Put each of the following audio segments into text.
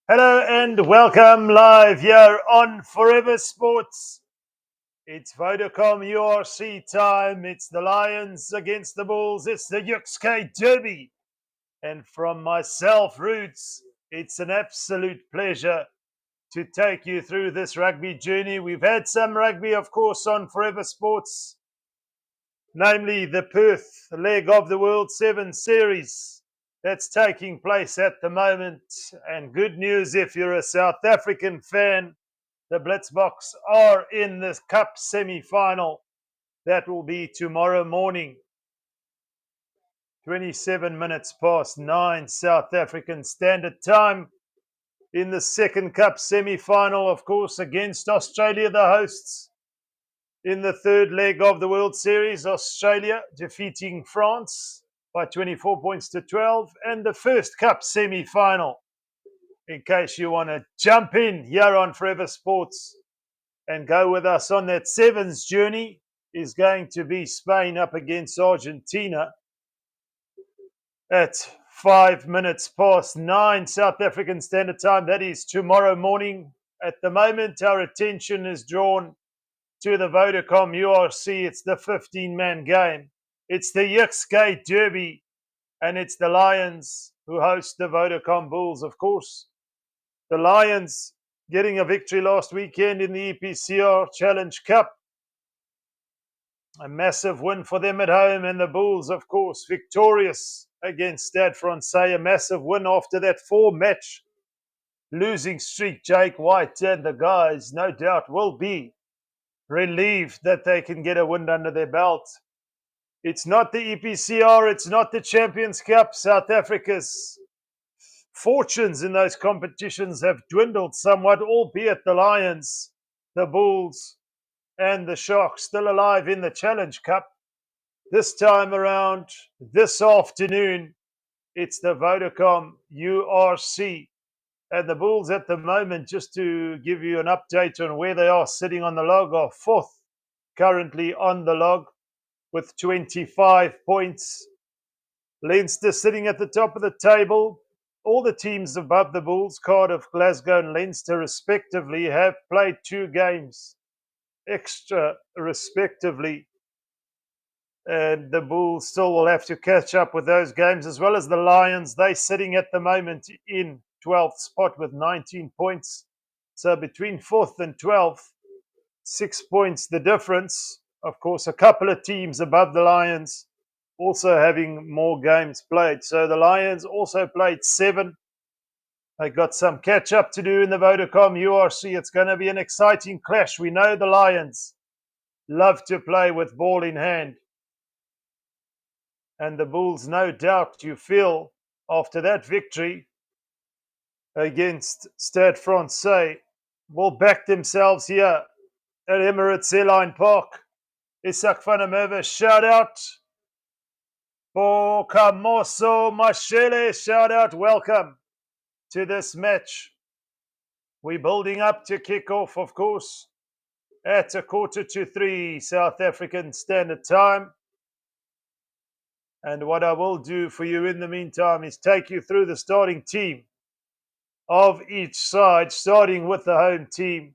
Hello and welcome live here on Forever Sports. It's Vodacom URC time. It's the Lions against the Bulls. It's the URC Derby. And from myself, Roots, it's an absolute pleasure to take you through this rugby journey. We've had some rugby, of course, on Forever Sports, namely the Perth leg of the World 7 Series that's taking place at the moment. And good news if you're a South African fan, the Blitzboks are in the Cup semi-final. That will be tomorrow morning, 27 minutes past 9 South African Standard Time. In the second Cup semi-final, of course, against Australia, the hosts. In the third leg of the World Series, Australia defeating France by 24 points to 12. And the first Cup semi-final, in case you want to jump in here on Forever Sports and go with us on that sevens journey, is going to be Spain up against Argentina at 5 minutes past 9 South African Standard Time. That is tomorrow morning. At the moment, our attention is drawn to the Vodacom URC. It's the 15-man game. It's the URC Derby, and it's the Lions who host the Vodacom Bulls, of course. The Lions getting a victory last weekend in the EPCR Challenge Cup. A massive win for them at home, and the Bulls, of course, victorious against Stade Francais. A massive win after that 4-match losing streak. Jake White and the guys, no doubt, will be relieved that they can get a win under their belt. It's not the EPCR, it's not the Champions Cup. South Africa's fortunes in those competitions have dwindled somewhat, albeit the Lions, the Bulls, and the Sharks still alive in the Challenge Cup. This time around, this afternoon, it's the Vodacom URC. And the Bulls at the moment, just to give you an update on where they are sitting on the log, are fourth currently on the log with 25 points. Leinster sitting at the top of the table. All the teams above the Bulls, Cardiff, Glasgow and Leinster respectively, have played 2 games extra respectively. And the Bulls still will have to catch up with those games, as well as the Lions. They're sitting at the moment in 12th spot with 19 points. So between 4th and 12th, 6 points the difference. Of course, a couple of teams above the Lions also having more games played. So the Lions also played 7. They got some catch up to do in the Vodacom URC. It's going to be an exciting clash. We know the Lions love to play with ball in hand. And the Bulls, no doubt, you feel, after that victory against Stade Francais, will back themselves here at Emirates Airline Park. Isak van der Merwe, shout out. Bokamoso Mashele, shout out. Welcome to this match. We're building up to kick off, of course, at 2:45 South African Standard Time. And what I will do for you in the meantime is take you through the starting team of each side, starting with the home team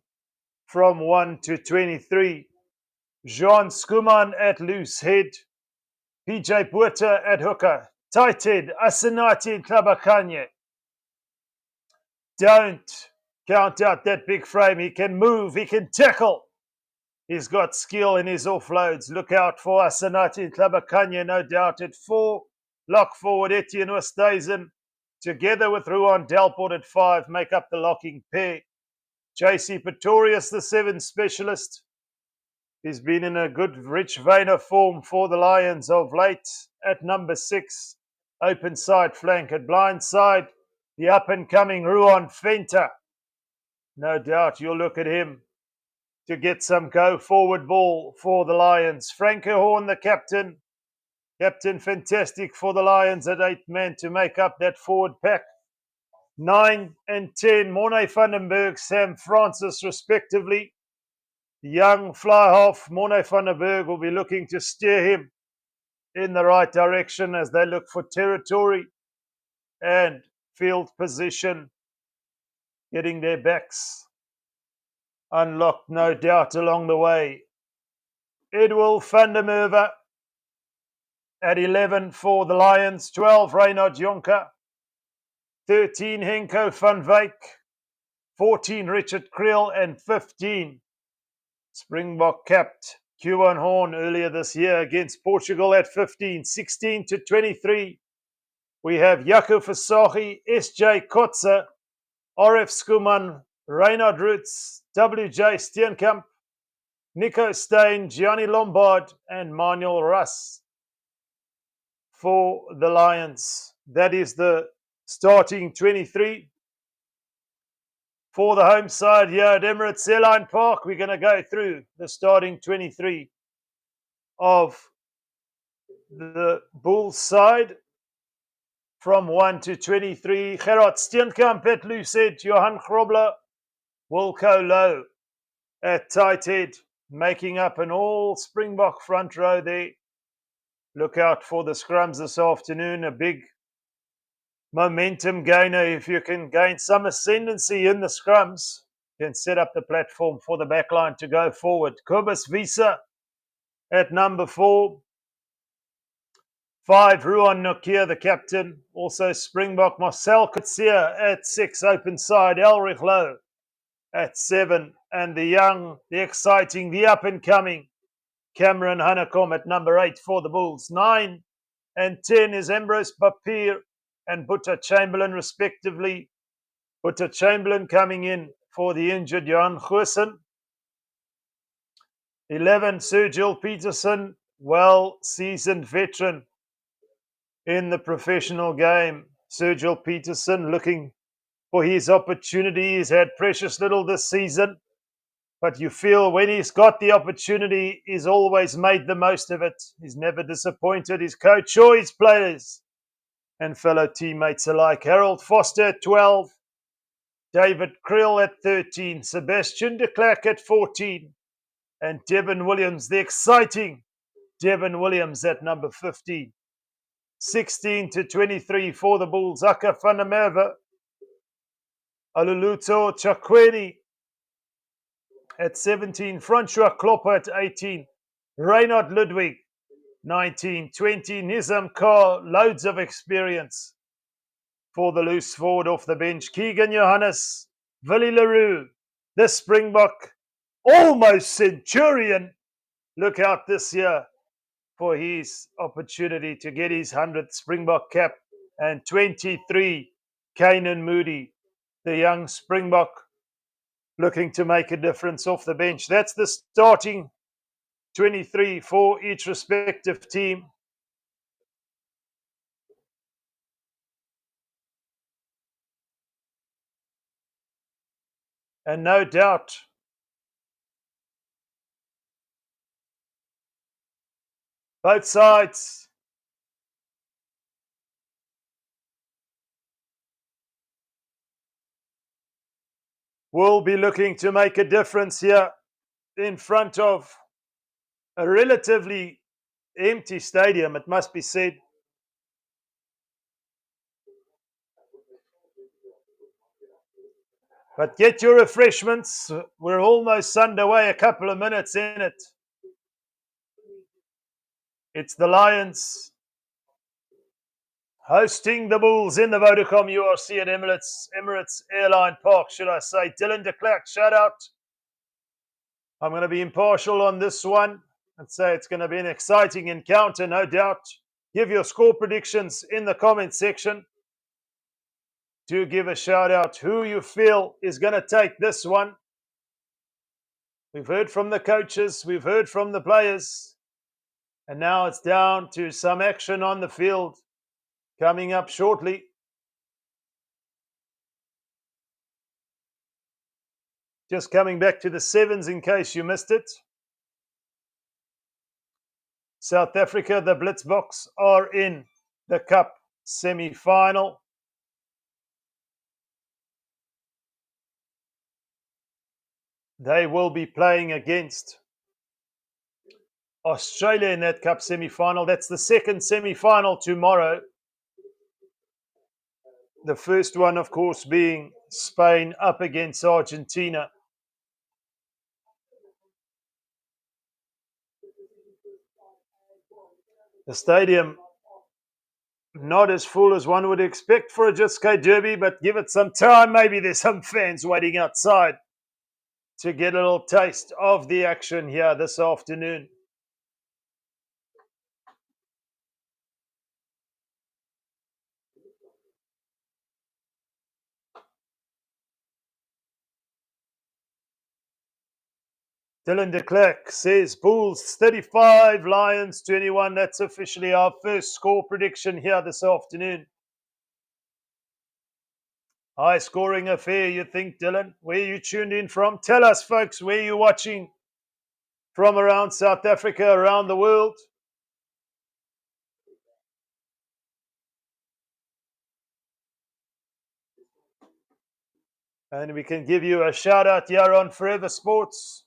from 1 to 23. Jean Skuman at loose head. PJ Botha at hooker. Tight head, Asenati Tlabakanye. Don't count out that big frame. He can move, he can tackle. He's got skill in his offloads. Look out for Asenati Tlabakanye, no doubt. At 4, lock forward Etienne Oosthuizen, together with Ruan Delport at 5, make up the locking pair. JC Pretorius, the 7 specialist. He's been in a good, rich vein of form for the Lions of late. At number 6, open side flank. At blind side, the up-and-coming Ruan Venter. No doubt you'll look at him to get some go-forward ball for the Lions. Franco Horn, the captain. Captain fantastic for the Lions at 8 men to make up that forward pack. 9 and 10, Morne van den Berg, Sam Francis, respectively. Young fly half, Morne van den Berg, will be looking to steer him in the right direction as they look for territory and field position getting their backs unlocked, no doubt, along the way. BITDEFENDER at 11 for the Lions, 12 Reynard Jonker, 13 Henko van Wyk, 14 Richard Creel, and 15 Springbok capped Q1 Horn earlier this year against Portugal at 15. 16 to 23. We have Jaco Versaghi, SJ Kotze, RF Skuman, Reynard Roots, WJ Steenkamp, Nico Steyn, Gianni Lombard, and Manuel Russ for the Lions. That is the starting 23. For the home side here at Emirates Airline Park, we're going to go through the starting 23 of the Bulls side from 1 to 23. Gerard Steenkamp at loose head, Johan Grobler, Wilco Low at tight head, making up an all Springbok front row there. Look out for the scrums this afternoon, a big momentum gainer. If you can gain some ascendancy in the scrums, you can set up the platform for the backline to go forward. Kobus Visa at number 4. 5, Ruan Nokia, the captain. Also Springbok, Marcel Kutsia at 6, open side. Elrich Low at 7. And the young, the exciting, the up-and-coming Cameron Hanekom at number 8 for the Bulls. 9 and 10 is Ambrose Bapir and Butta Chamberlain, respectively. Butta Chamberlain coming in for the injured Johan Goosen. 11, Sergil Peterson, well-seasoned veteran in the professional game. Sergil Peterson looking for his opportunity. He's had precious little this season, but you feel when he's got the opportunity, he's always made the most of it. He's never disappointed his coach or his players and fellow teammates alike. Harold Foster at 12, David Creel at 13, Sebastian de Klerk at 14, and Devin Williams, the exciting Devin Williams at number 15. 16 to 23 for the Bulls, Aka van der Merwe, Aluluto Chakweni at 17, Francois Klopper at 18, Reynard Ludwig, 19, 20, Nizam Carr, loads of experience for the loose forward off the bench, Keegan Johannes, Willie Leroux, the Springbok, almost centurion, look out this year for his opportunity to get his 100th Springbok cap. And 23, Kainan Moody, the young Springbok, looking to make a difference off the bench. That's the starting 23 for each respective team. And no doubt, both sides will be looking to make a difference here in front of a relatively empty stadium, it must be said. But get your refreshments. We're almost underway, a couple of minutes in it. It's the Lions hosting the Bulls in the Vodacom URC at Emirates Airline Park, should I say. Dylan de Klerk, shout out. I'm going to be impartial on this one and say it's going to be an exciting encounter, no doubt. Give your score predictions in the comment section. Do give a shout out who you feel is going to take this one. We've heard from the coaches, we've heard from the players, and now it's down to some action on the field coming up shortly. Just coming back to the sevens in case you missed it. South Africa, the Blitzboks, are in the Cup semi-final. They will be playing against Australia in that Cup semi-final. That's the second semi-final tomorrow. The first one, of course, being Spain up against Argentina. The stadium not as full as one would expect for a Jitsuke Derby, but give it some time. Maybe there's some fans waiting outside to get a little taste of the action here this afternoon. Dylan de Klerk says Bulls 35, Lions 21. That's officially our first score prediction here this afternoon. High scoring affair, you think, Dylan? Where you tuned in from? Tell us, folks, where you watching from around South Africa, around the world. And we can give you a shout out here on Forever Sports.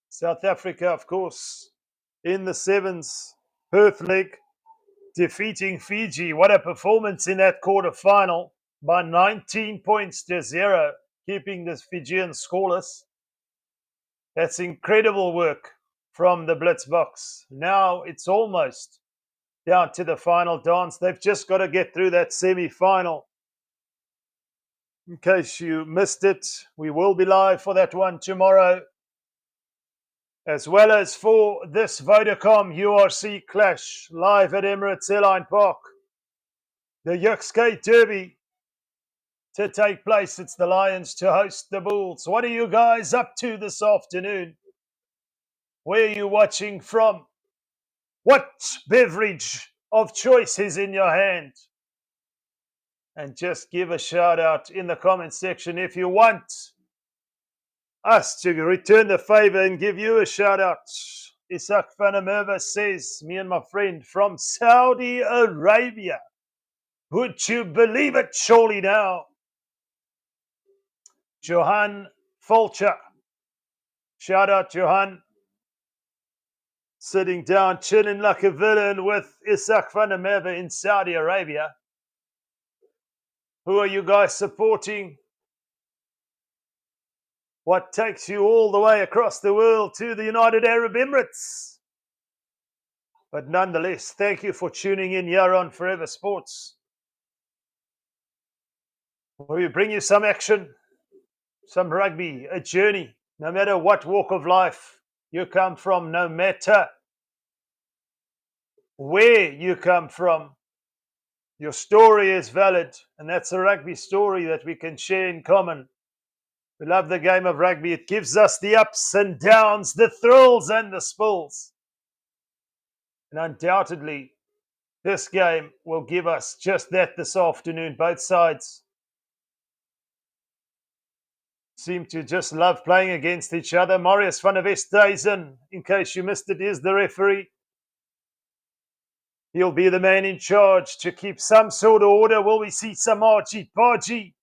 South Africa, of course, in the sevens, Perth leg, defeating Fiji. What a performance in that quarterfinal by 19 points to 0, keeping the Fijians scoreless. That's incredible work from the Blitz box. Now it's almost down to the final dance. They've just got to get through that semi-final. In case you missed it, we will be live for that one tomorrow, as well as for this Vodacom URC clash live at Emirates Airline Park. The Jitsuke Derby to take place. It's the Lions to host the Bulls. What are you guys up to this afternoon? Where are you watching from? What beverage of choice is in your hand? And just give a shout out in the comment section if you want us to return the favor and give you a shout out. Isak van der Merwe says, me and my friend from Saudi Arabia. Would you believe it? Surely now. Johan Fulcher. Shout out, Johan. Sitting down, chilling like a villain with Isak van der Merwe in Saudi Arabia. Who are you guys supporting? What takes you all the way across the world to the United Arab Emirates? But nonetheless, thank you for tuning in here on Forever Sports. We bring you some action, some rugby, a journey, no matter what walk of life you come from, no matter where you come from. Your story is valid, and that's a rugby story that we can share in common. We love the game of rugby. It gives us the ups and downs, the thrills and the spills. And undoubtedly, this game will give us just that this afternoon. Both sides seem to just love playing against each other. Marius van der Westhuizen, in case you missed it, is the referee. He'll be the man in charge to keep some sort of order. Will we see some argy-bargy?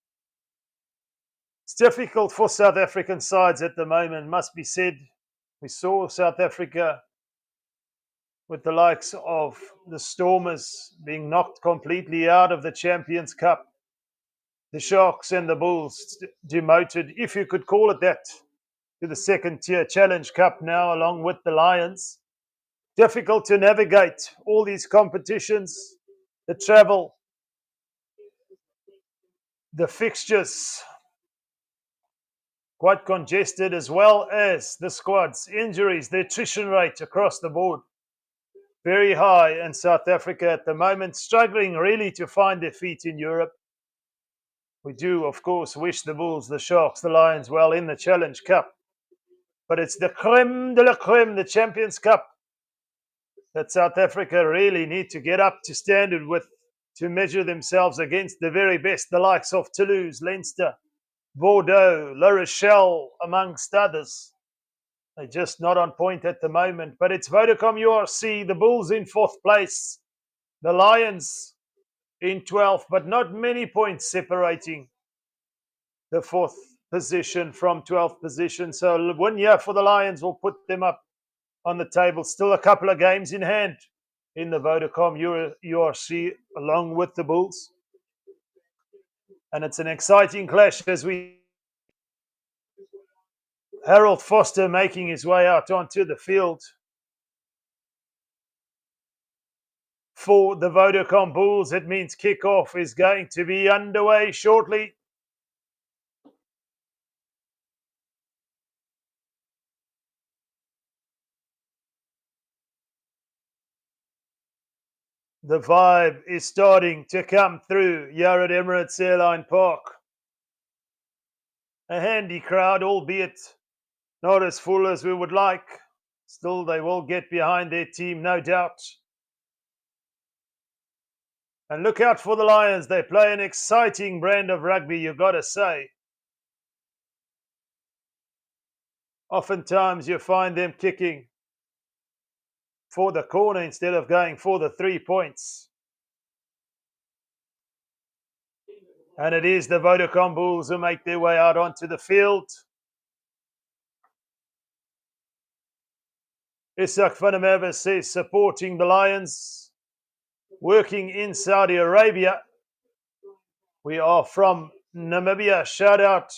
It's difficult for South African sides at the moment, must be said. We saw South Africa with the likes of the Stormers being knocked completely out of the Champions Cup. The Sharks and the Bulls demoted, if you could call it that, to the second tier Challenge Cup now, along with the Lions. Difficult to navigate all these competitions, the travel, the fixtures, quite congested, as well as the squads, injuries, the attrition rate across the board. Very high, and South Africa at the moment struggling really to find their feet in Europe. We do, of course, wish the Bulls, the Sharks, the Lions well in the Challenge Cup. But it's the creme de la creme, the Champions Cup, that South Africa really need to get up to standard with to measure themselves against the very best, the likes of Toulouse, Leinster, Bordeaux, La Rochelle, amongst others. They're just not on point at the moment. But it's Vodacom URC, the Bulls in 4th place, the Lions in 12th, but not many points separating the 4th position from 12th position. So 1 year for the Lions will put them up on the table. Still a couple of games in hand in the Vodacom URC along with the Bulls. And it's an exciting clash as we Harold Foster making his way out onto the field for the Vodacom Bulls. It means kickoff is going to be underway shortly. The vibe is starting to come through here at Emirates Airline Park. A handy crowd, albeit not as full as we would like. Still, they will get behind their team, no doubt. And look out for the Lions. They play an exciting brand of rugby, you've got to say. Oftentimes, you find them kicking for the corner instead of going for the 3 points. And it is the Vodacom Bulls who make their way out onto the field. Isak van der Merwe says supporting the Lions, working in Saudi Arabia. We are from Namibia. Shout out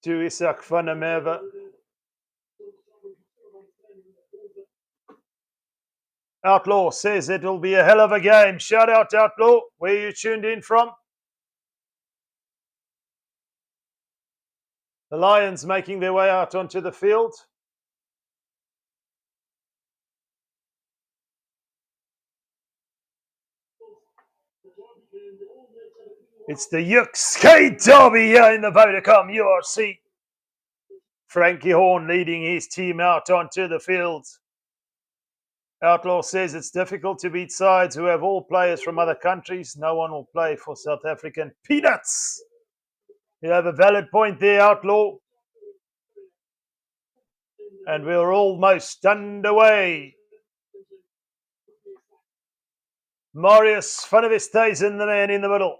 to Isak van der Merwe. Outlaw says it will be a hell of a game. Shout out, Outlaw. Where you tuned in from? The Lions making their way out onto the field. It's the UK Derby here in the Vodacom URC. Frankie Horn leading his team out onto the field. Outlaw says it's difficult to beat sides who have all players from other countries. No one will play for South African peanuts. You have a valid point there, Outlaw. And we're almost underway. Marius van der Westhuizen, the man in the middle.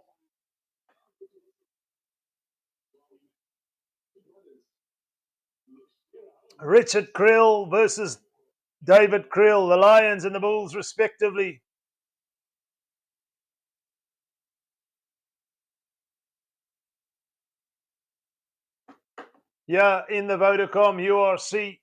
Richard Creel versus David Creel, the Lions and the Bulls respectively. Yeah, in the Vodacom URC.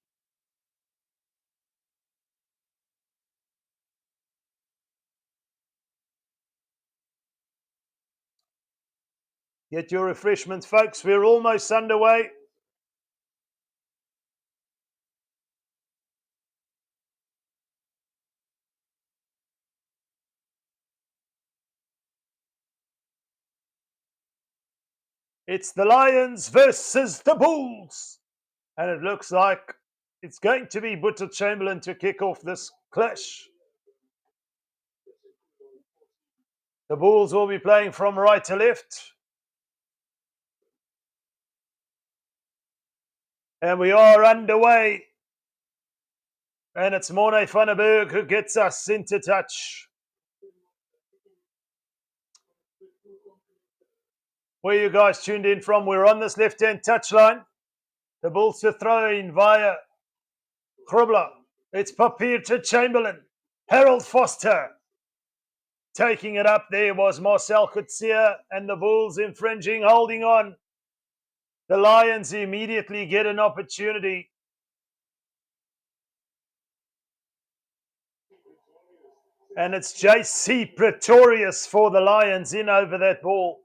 Get your refreshments, folks. We're almost underway. It's the Lions versus the Bulls. And it looks like it's going to be Butcher Chamberlain to kick off this clash. The Bulls will be playing from right to left. And we are underway. And it's Morne van der Berg who gets us into touch. Where you guys tuned in from? We're on this left-hand touchline. The Bulls to throw in via Grubler. It's Papier to Chamberlain. Harold Foster. Taking it up there was Marcel Coetzee, and the Bulls infringing, holding on. The Lions immediately get an opportunity. And it's JC Pretorius for the Lions in over that ball.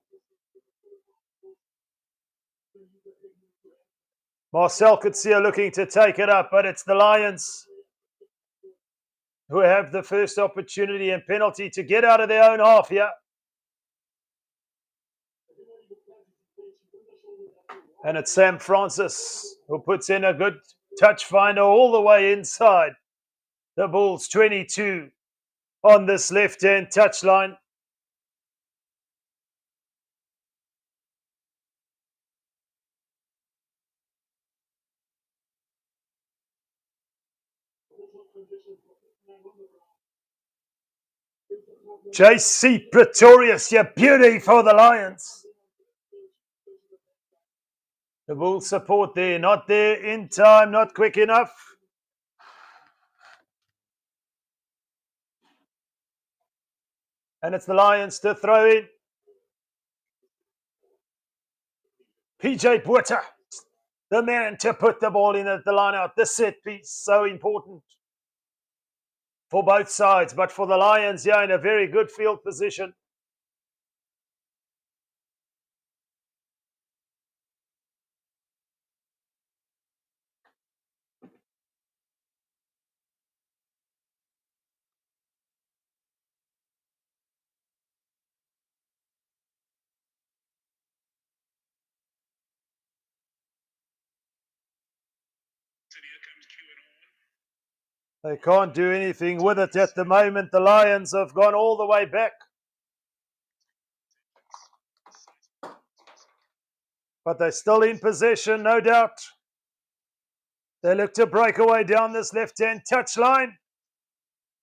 Marcel Coetzee looking to take it up, but it's the Lions who have the first opportunity and penalty to get out of their own half here. And it's Sam Francis who puts in a good touch finder all the way inside the Bulls 22 on this left-hand touchline. JC Pretorius, your beauty for the Lions. The Bulls support there, not there in time, not quick enough. And it's the Lions to throw in. PJ Botha, the man to put the ball in at the line out. The set piece, so important for both sides, but for the Lions, yeah, in a very good field position. They can't do anything with it at the moment. The Lions have gone all the way back. But they're still in possession, no doubt. They look to break away down this left-hand touchline.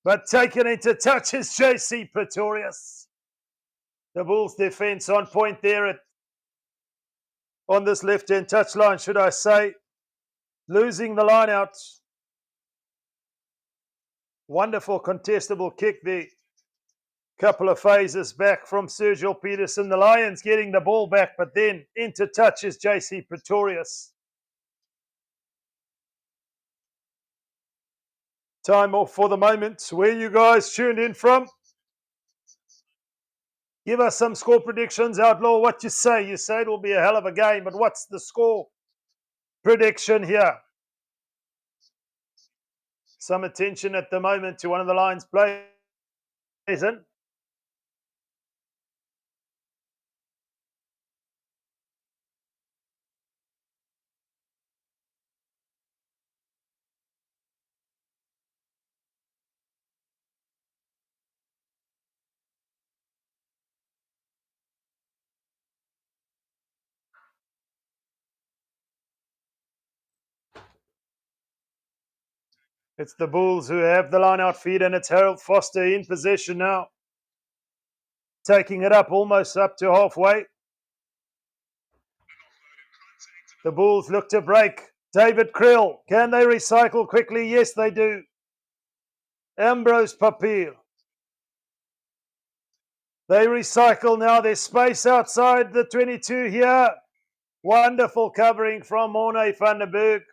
But taken into touch is JC Pretorius. The Bulls' defence on point there on this left-hand touchline, should I say. Losing the line out. Wonderful contestable kick there. Couple of phases back from Sergio Peterson. The Lions getting the ball back, but then into touch is JC Pretorius. Time off for the moment. Where you guys tuned in from? Give us some score predictions, Outlaw. What you say? You say it will be a hell of a game, but what's the score prediction here? Some attention at the moment to one of the Lions players. It's the Bulls who have the line-out feed, and it's Harold Foster in possession now. Taking it up almost up to halfway. The Bulls look to break. David Krill. Can they recycle quickly? Yes, they do. Ambrose Papier. They recycle now. There's space outside the 22 here. Wonderful covering from Morne van der Berg.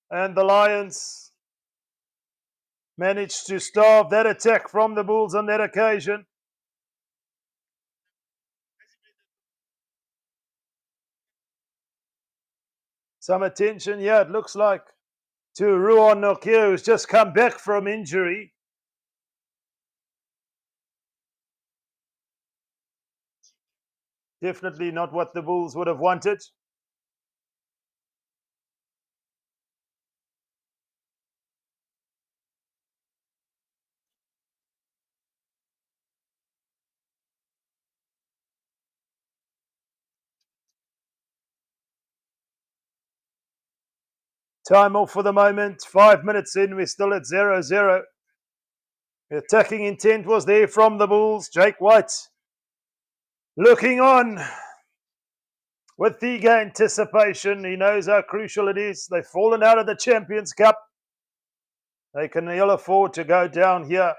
And the Lions managed to starve that attack from the Bulls on that occasion. Some attention, yeah, it looks like, to Ruan Nokia, who's just come back from injury. Definitely not what the Bulls would have wanted. Time off for the moment. 5 minutes in, we're still at 0-0. The attacking intent was there from the Bulls. Jake White looking on with eager anticipation. He knows how crucial it is. They've fallen out of the Champions Cup. They can ill afford to go down here.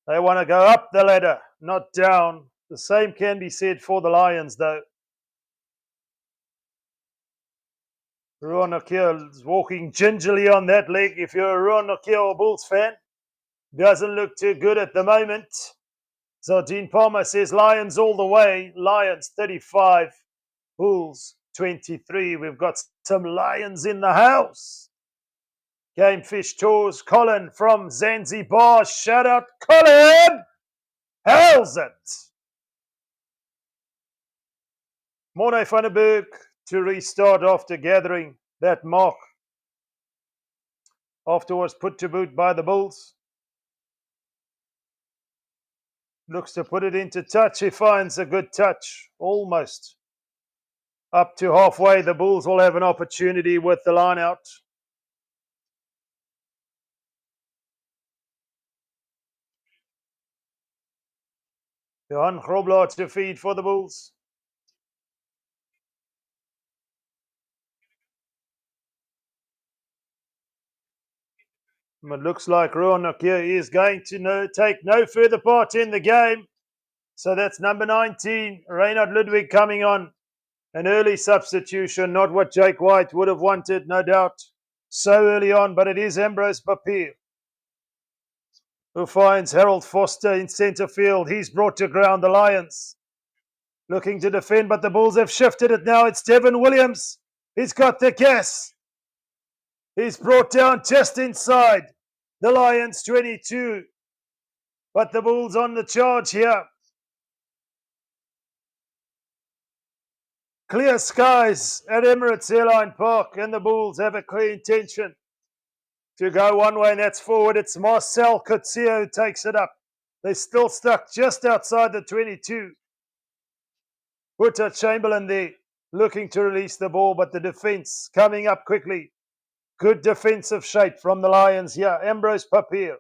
They want to go up the ladder, not down. The same can be said for the Lions, though. Ruan Nokia is walking gingerly on that leg. If you're a Ruan Nokia or Bulls fan, doesn't look too good at the moment. So Dean Palmer says Lions all the way. Lions 35, Bulls 23. We've got some Lions in the house. Gamefish Tours, Colin from Zanzibar. Shout out, Colin! How's it? Morne van der Berg to restart after gathering that mark. Afterwards put to boot by the Bulls. Looks to put it into touch. He finds a good touch. Almost up to halfway. The Bulls will have an opportunity with the line out. Johan Grobler to feed for the Bulls. It looks like Roanoke here is going to take no further part in the game. So that's number 19, Reynard Ludwig, coming on. An early substitution, not what Jake White would have wanted, no doubt, so early on, but it is Ambrose Papier who finds Harold Foster in centre field. He's brought to ground the Lions, looking to defend, but the Bulls have shifted it now. It's Devin Williams. He's got the gas. He's brought down just inside the Lions 22, but the Bulls on the charge here. Clear skies at Emirates Airline Park, and the Bulls have a clear intention to go one way, and that's forward. It's Marcel Coetzee who takes it up. They're still stuck just outside the 22. Butter Chamberlain there, looking to release the ball, but the defence coming up quickly. Good defensive shape from the Lions here. Ambrose Papier.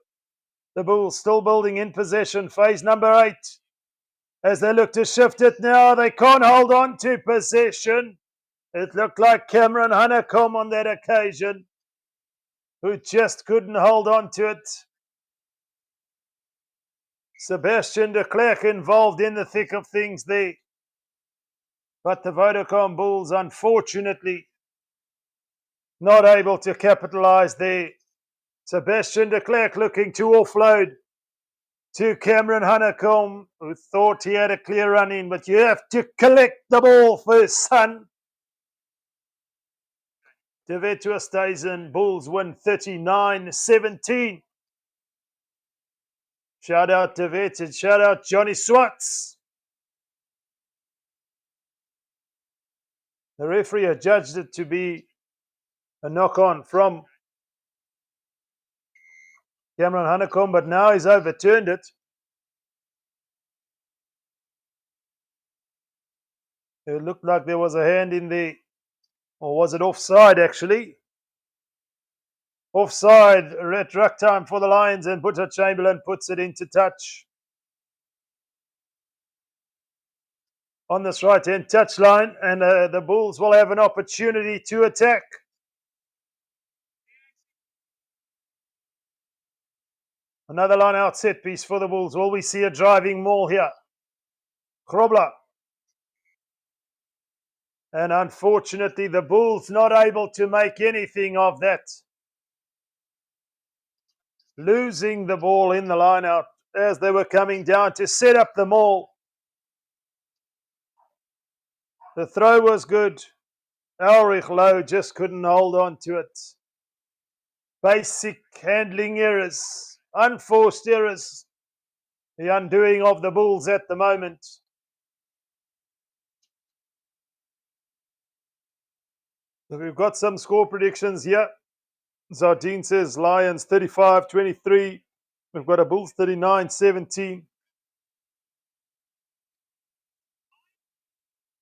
The Bulls still building in possession. Phase number 8. As they look to shift it now, they can't hold on to possession. It looked like Cameron Honeycomb on that occasion, who just couldn't hold on to it. Sebastian de Klerk involved in the thick of things there. But the Vodacom Bulls, unfortunately, not able to capitalise there. Sebastian de Klerk looking to offload to Cameron Honeycomb, who thought he had a clear run in, but you have to collect the ball first, son. De Vetua stays in. Bulls win 39-17. Shout out De Vet and shout out Johnny Swartz. The referee adjudged it to be a knock-on from Cameron Honeycomb, but now he's overturned it. It looked like there was a hand in there, or was it offside actually? Offside at ruck time for the Lions, and Butter Chamberlain puts it into touch. On this right-hand touchline, and the Bulls will have an opportunity to attack. Another line-out set piece for the Bulls. Will we see a driving maul here? Krobler. And unfortunately, the Bulls not able to make anything of that. Losing the ball in the line-out as they were coming down to set up the maul. The throw was good. Ulrich Lowe just couldn't hold on to it. Basic handling errors, unforced errors. The undoing of the Bulls at the moment. So we've got some score predictions here. Zardine says Lions 35-23. We've got a Bulls 39-17.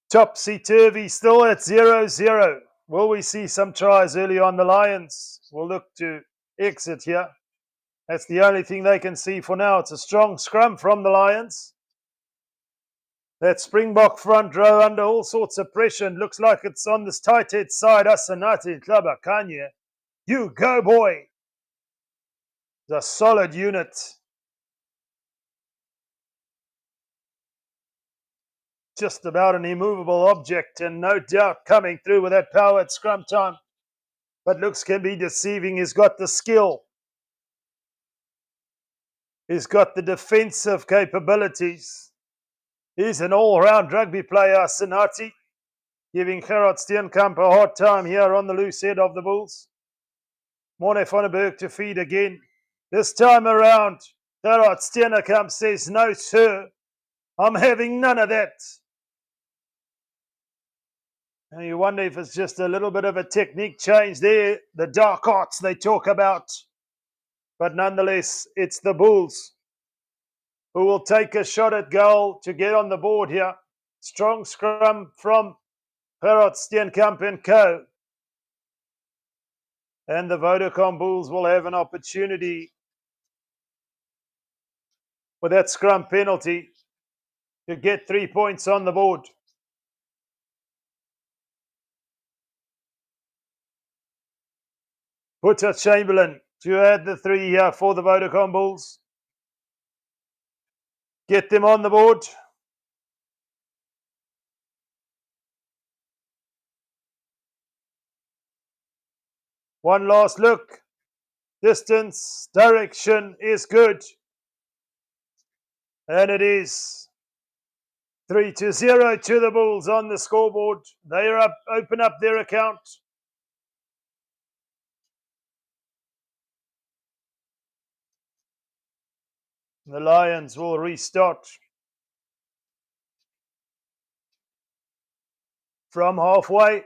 Topsy-turvy still at 0-0. Will we see some tries early on? The Lions will look to exit here. That's the only thing they can see for now. It's a strong scrum from the Lions. That Springbok front row under all sorts of pressure, and looks like it's on this tight head side. Asanati Tlabakanye. You go, boy. It's a solid unit. Just about an immovable object, and no doubt coming through with that power at scrum time. But looks can be deceiving. He's got the skill. He's got the defensive capabilities. He's an all-round rugby player, Sinati, giving Gerard Steenkamp a hard time here on the loose head of the Bulls. Morne van der Berg to feed again. This time around, Gerard Steenkamp says, no, sir, I'm having none of that. And you wonder if it's just a little bit of a technique change there, the dark arts they talk about. But nonetheless, it's the Bulls who will take a shot at goal to get on the board here. Strong scrum from Gerard Steenkamp and co. And the Vodacom Bulls will have an opportunity with that scrum penalty to get 3 points on the board. Butter Chamberlain to add the 3 here for the Vodacom Bulls. Get them on the board. One last look. Distance, direction is good. And it is 3-0 to the Bulls on the scoreboard. They are up, open up their account. The Lions will restart from halfway.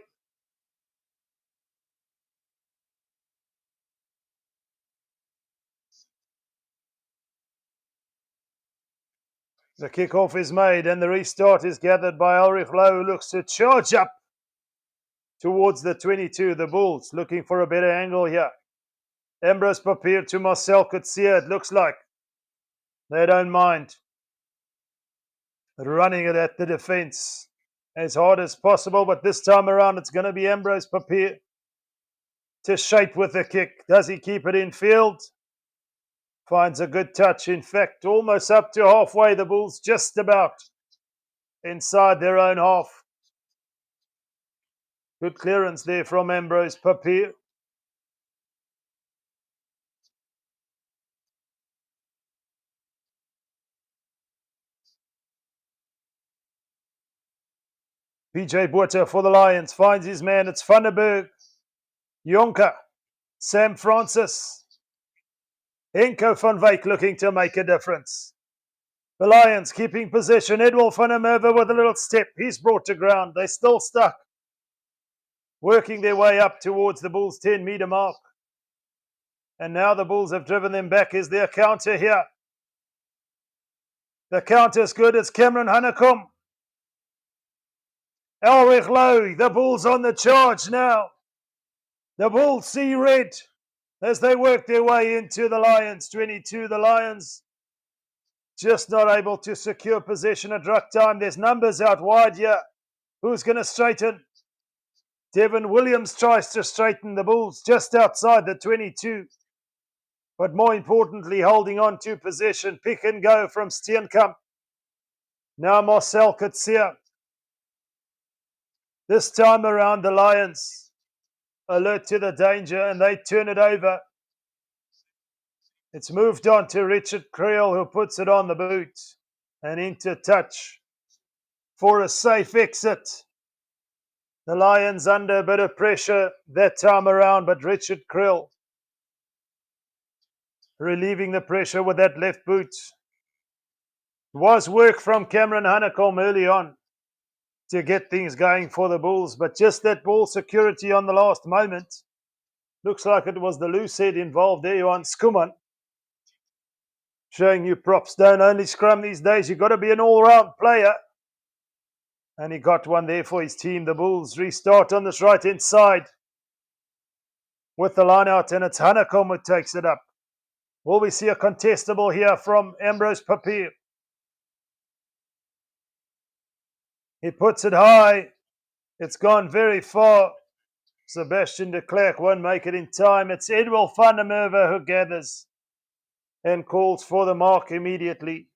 The kickoff is made and the restart is gathered by Ulrich Lowe, who looks to charge up towards the 22. The Bulls looking for a better angle here. Ambrose Papier to Marcel Coetzee, it looks like. They don't mind running it at the defense as hard as possible, but this time around it's going to be Ambrose Papier to shape with the kick. Does he keep it in field? Finds a good touch. In fact, almost up to halfway. The Bulls just about inside their own half. Good clearance there from Ambrose Papier. PJ Botha for the Lions finds his man. It's Vandenberg, Jonker, Sam Francis, Henko van Wyk looking to make a difference. The Lions keeping possession. Edwin van der Merwe with a little step. He's brought to ground. They're still stuck. Working their way up towards the Bulls' 10-meter mark. And now the Bulls have driven them back. Is their counter here? The counter's good. It's Cameron Hanekom. Ulrich Lowe, the Bulls on the charge now. The Bulls see red as they work their way into the Lions' 22. The Lions just not able to secure possession at ruck time. There's numbers out wide here. Who's going to straighten? Devin Williams tries to straighten the Bulls just outside the 22. But more importantly, holding on to possession. Pick and go from Steenkamp. Now Marcel Coetzee. This time around, the Lions alert to the danger and they turn it over. It's moved on to Richard Creel, who puts it on the boot and into touch for a safe exit. The Lions under a bit of pressure that time around, but Richard Creel relieving the pressure with that left boot. It was work from Cameron Hanekom early on to get things going for the Bulls, but just that ball security on the last moment. Looks like it was the loose head involved there, Johan Skuman. Showing you props don't only scrum these days, you've got to be an all-round player. And he got one there for his team. The Bulls restart on this right-hand side with the line out, and it's Hanekom who takes it up. Will we see a contestable here from Ambrose Papier? He puts it high. It's gone very far. Sebastian de Klerk won't make it in time. It's Edwin van der Merwe who gathers and calls for the mark immediately.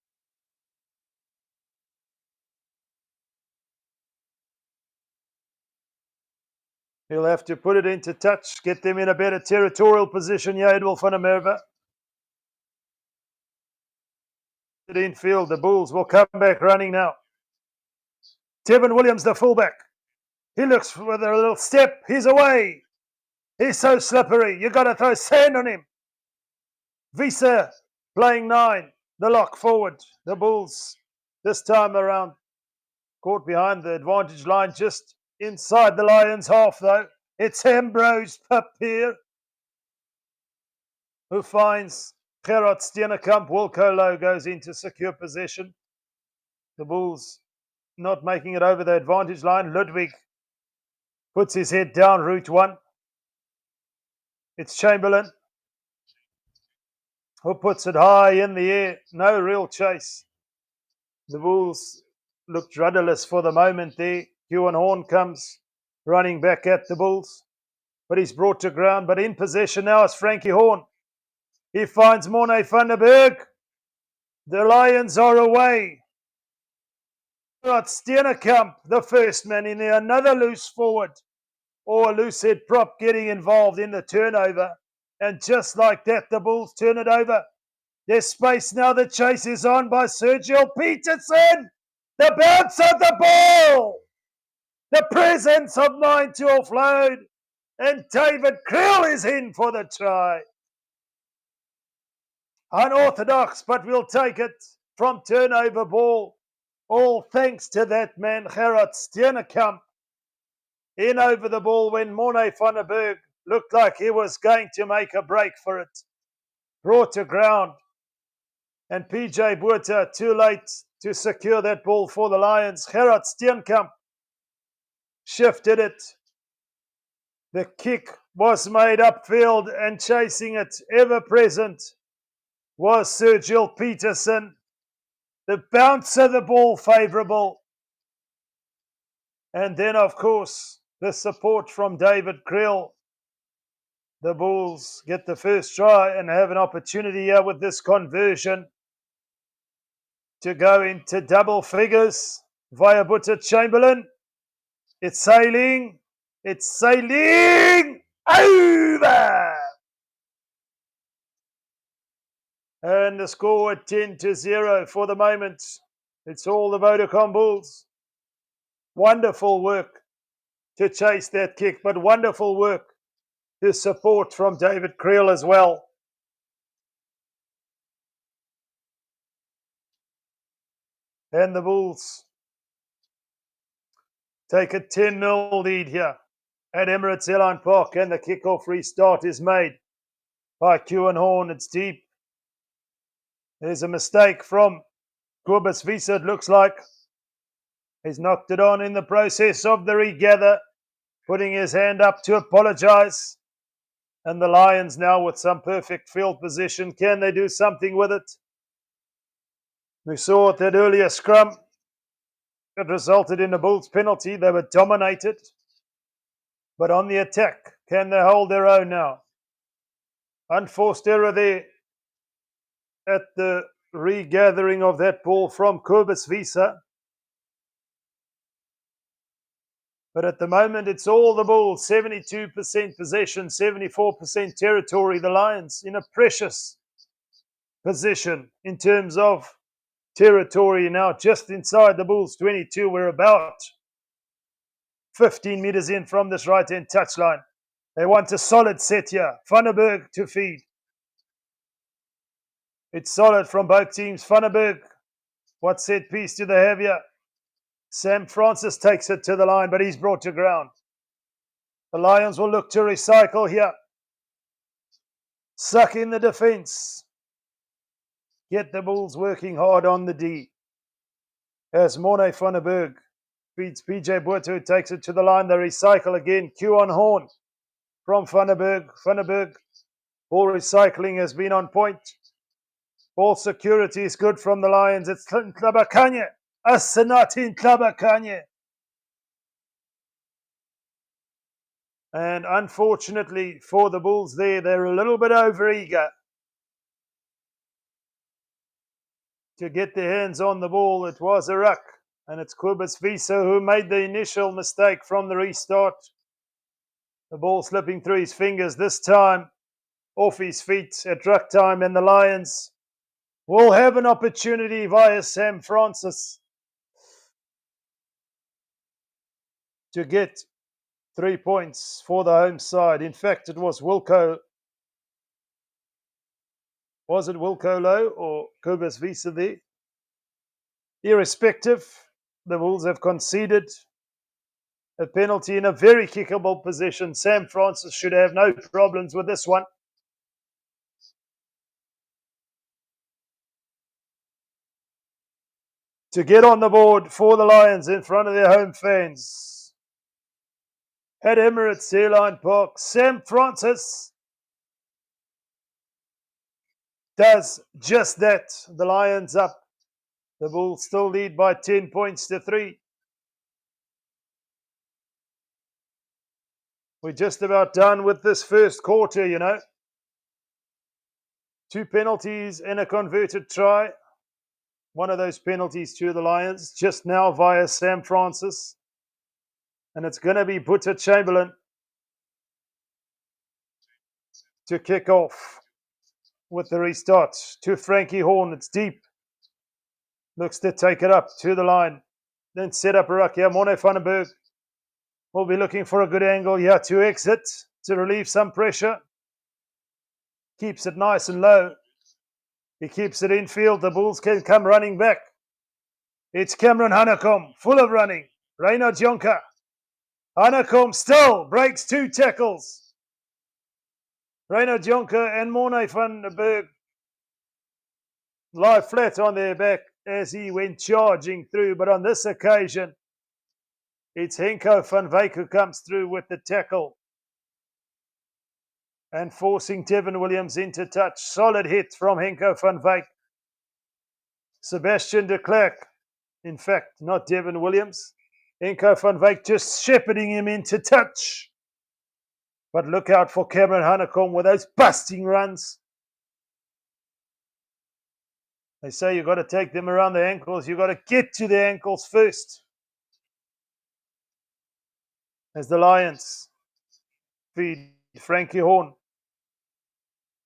He'll have to put it into touch, get them in a better territorial position here, Edwin van der Merwe. Infield, the Bulls will come back running now. Devin Williams, the fullback. He looks with a little step. He's away. He's so slippery. You've got to throw sand on him. Visa playing 9. The lock forward. The Bulls this time around caught behind the advantage line just inside the Lions' half, though. It's Ambrose Papier who finds Gerard Steenkamp. Wilco Lowe goes into secure possession. The Bulls not making it over the advantage line. Ludwig puts his head down, route 1. It's Chamberlain who puts it high in the air. No real chase. The Bulls looked rudderless for the moment there. Ewan Horn comes running back at the Bulls, but he's brought to ground. But in possession now is Frankie Horn. He finds Morne van der Berg. The Lions are away. Got Steenekamp, the first man in there, another loose forward or a loose head prop getting involved in the turnover. And just like that, the Bulls turn it over. There's space now. The chase is on by Sergio Peterson. The bounce of the ball. The presence of 9 to offload. And David Creel is in for the try. Unorthodox, but we'll take it from turnover ball. All thanks to that man, Gerard Steenekamp, in over the ball when Morne van der Berg looked like he was going to make a break for it. Brought to ground. And PJ Botha too late to secure that ball for the Lions. Gerard Steenekamp shifted it. The kick was made upfield and chasing it ever present was Sergio Peterson. The bounce of the ball favourable. And then, of course, the support from David Creel. The Bulls get the first try and have an opportunity here with this conversion to go into double figures via Butcher Chamberlain. It's sailing. It's sailing over. And the score at 10-0 for the moment. It's all the Vodacom Bulls. Wonderful work to chase that kick, but wonderful work to support from David Creel as well. And the Bulls take a 10-0 lead here at Emirates Airline Park, and the kickoff restart is made by Kewan Horn. It's deep. There's a mistake from Kobus Wiese, it looks like. He's knocked it on in the process of the regather, putting his hand up to apologise. And the Lions now with some perfect field position. Can they do something with it? We saw at that earlier scrum. It resulted in a Bulls penalty. They were dominated. But on the attack, can they hold their own now? Unforced error there at the regathering of that ball from Kobus Wiese. But at the moment, it's all the Bulls. 72% possession, 74% territory. The Lions in a precious position in terms of territory now, just inside the Bulls 22. We're about 15 meters in from this right-hand touchline. They want a solid set here. Van der Berg to feed. It's solid from both teams. Van der Berg, what set piece do they have here? Sam Francis takes it to the line, but he's brought to ground. The Lions will look to recycle here. Suck in the defense. Get the Bulls working hard on the D. As Morne van der Berg feeds PJ Botha, who takes it to the line. They recycle again. Kewan Horn from Van der Berg. Van der Berg. Ball recycling has been on point. Ball security is good from the Lions. It's Clinton Klabakanye. Asanatin Klabakanye. And unfortunately for the Bulls there, they're a little bit overeager to get their hands on the ball. It was a ruck. And it's Kobus Wiese who made the initial mistake from the restart. The ball slipping through his fingers this time, off his feet at ruck time. And the Lions will have an opportunity via Sam Francis to get 3 points for the home side. In fact, it was Wilco. Was it Wilco Low or Kobus Wiese there? Irrespective, the Bulls have conceded a penalty in a very kickable position. Sam Francis should have no problems with this one. To get on the board for the Lions in front of their home fans at Emirates Airline Park, Sam Francis does just that. The Lions up. The Bulls still lead by 10 points to 3. We're just about done with this first quarter, you know. 2 penalties and a converted try. One of those penalties to the Lions just now via Sam Francis. And it's going to be Boeta Chamberlain to kick off with the restart. To Frankie Horn, it's deep. Looks to take it up to the line. Then set up a ruck here. Morne van den Berg will be looking for a good angle here to exit, to relieve some pressure. Keeps it nice and low. He keeps it infield. The Bulls can come running back. It's Cameron Hanekom, full of running. Reina Jonker. Hanekom still breaks 2 tackles. Reina Jonker and Morne van den Berg lie flat on their back as he went charging through. But on this occasion, it's Henko van Wyk who comes through with the tackle and forcing Devin Williams into touch. Solid hit from Henko van Wyk. Sebastian de Klerk, in fact, not Devin Williams. Henko van Wyk just shepherding him into touch. But look out for Cameron Hanekom with those busting runs. They say you've got to take them around the ankles. You've got to get to the ankles first. As the Lions feed Frankie Horn.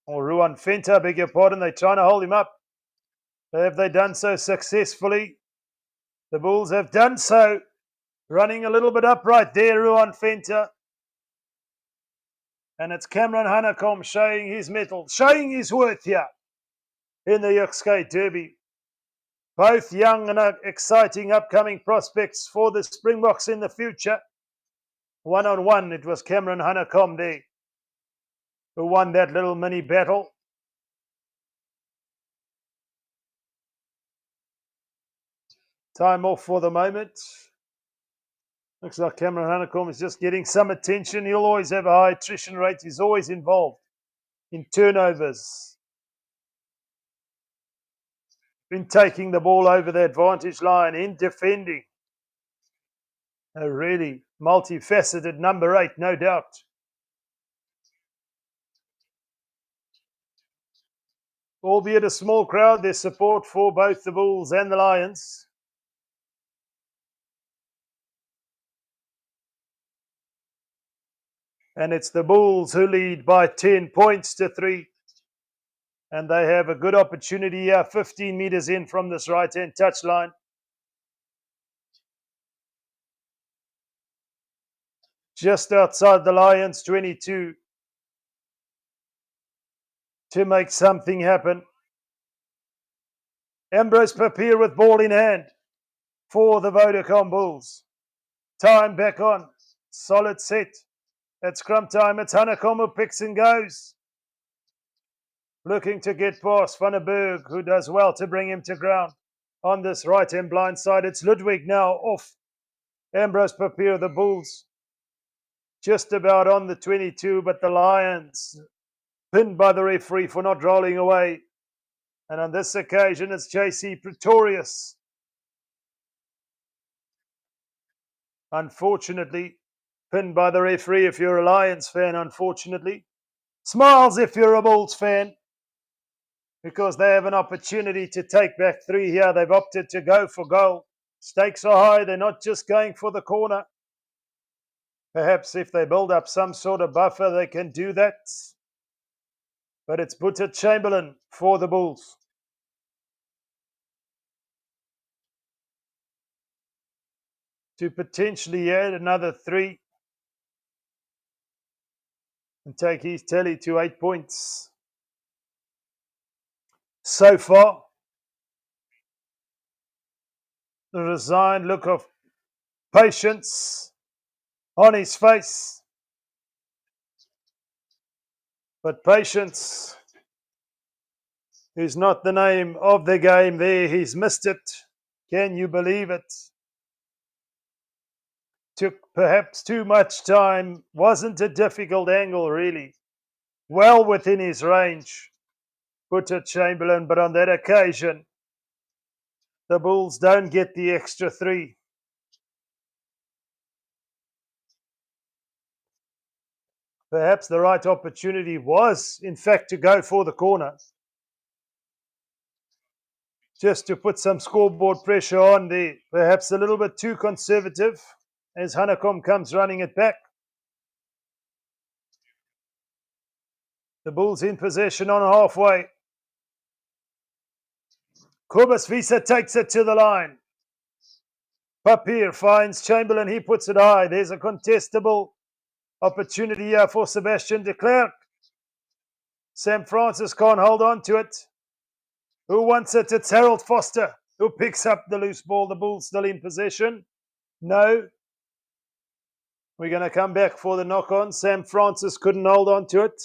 Or Ruan Venter, beg your pardon. They're trying to hold him up. Have they done so successfully? The Bulls have done so. Running a little bit upright there, Ruan Venter. And it's Cameron Hanekom showing his mettle, showing his worth here in the Yuxkay Derby. Both young and exciting upcoming prospects for the Springboks in the future. 1-on-1, it was Cameron Hanekom there who won that little mini battle. Time off for the moment. Looks like Cameron Hanekom is just getting some attention. He'll always have a high attrition rate. He's always involved in turnovers, in taking the ball over the advantage line, in defending. A really multifaceted number 8, no doubt. Albeit a small crowd, there's support for both the Bulls and the Lions. And it's the Bulls who lead by 10 points to 3. And they have a good opportunity here, 15 meters in from this right-hand touchline. Just outside the Lions 22 to make something happen. Ambrose Papier with ball in hand for the Vodacom Bulls. Time back on. Solid set. At scrum time, it's Hanekom who picks and goes. Looking to get past Van den Berg, who does well to bring him to ground. On this right-hand blind side, it's Ludwig now off Ambrose Papier, the Bulls. Just about on the 22, but the Lions pinned by the referee for not rolling away. And on this occasion, it's JC Pretorius. Unfortunately, pinned by the referee if you're a Lions fan, unfortunately. Smiles if you're a Bulls fan, because they have an opportunity to take back 3 here. They've opted to go for goal. Stakes are high. They're not just going for the corner. Perhaps if they build up some sort of buffer, they can do that. But it's Boeta Chamberlain for the Bulls. To potentially add another 3 and take his tally to 8 points. So far, the resigned look of patience on his face. But patience is not the name of the game there. He's missed it. Can you believe it? Took perhaps too much time. Wasn't a difficult angle, really. Well within his range. Boeta Chamberlain, but on that occasion, the Bulls don't get the extra 3. Perhaps the right opportunity was, in fact, to go for the corner. just to put some scoreboard pressure on there. Perhaps a little bit too conservative as Hanekom comes running it back. The Bulls in possession on halfway. Kobus Visa takes it to the line. Papier finds Chamberlain. He puts it high. There's a contestable opportunity here for Sebastian de Klerk. Sam Francis can't hold on to it. Who wants it? It's Harold Foster who picks up the loose ball. The Bulls still in possession. No. We're going to come back for the knock-on. Sam Francis couldn't hold on to it.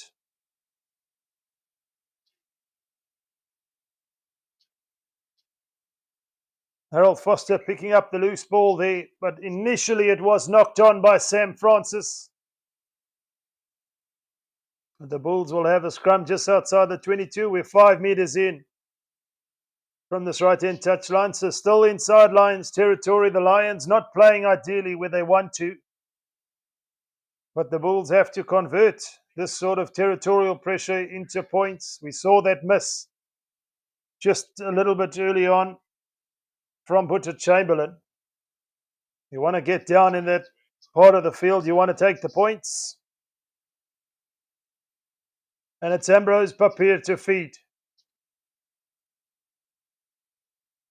Harold Foster picking up the loose ball there, but initially it was knocked on by Sam Francis. The Bulls will have a scrum just outside the 22. We're 5 meters in from this right-hand touchline, so still inside Lions territory. The Lions not playing ideally where they want to, but the Bulls have to convert this sort of territorial pressure into points. We saw that miss just a little bit early on from Butcher Chamberlain. You want to get down in that part of the field. You want to take the points. And it's Ambrose Papier to feed.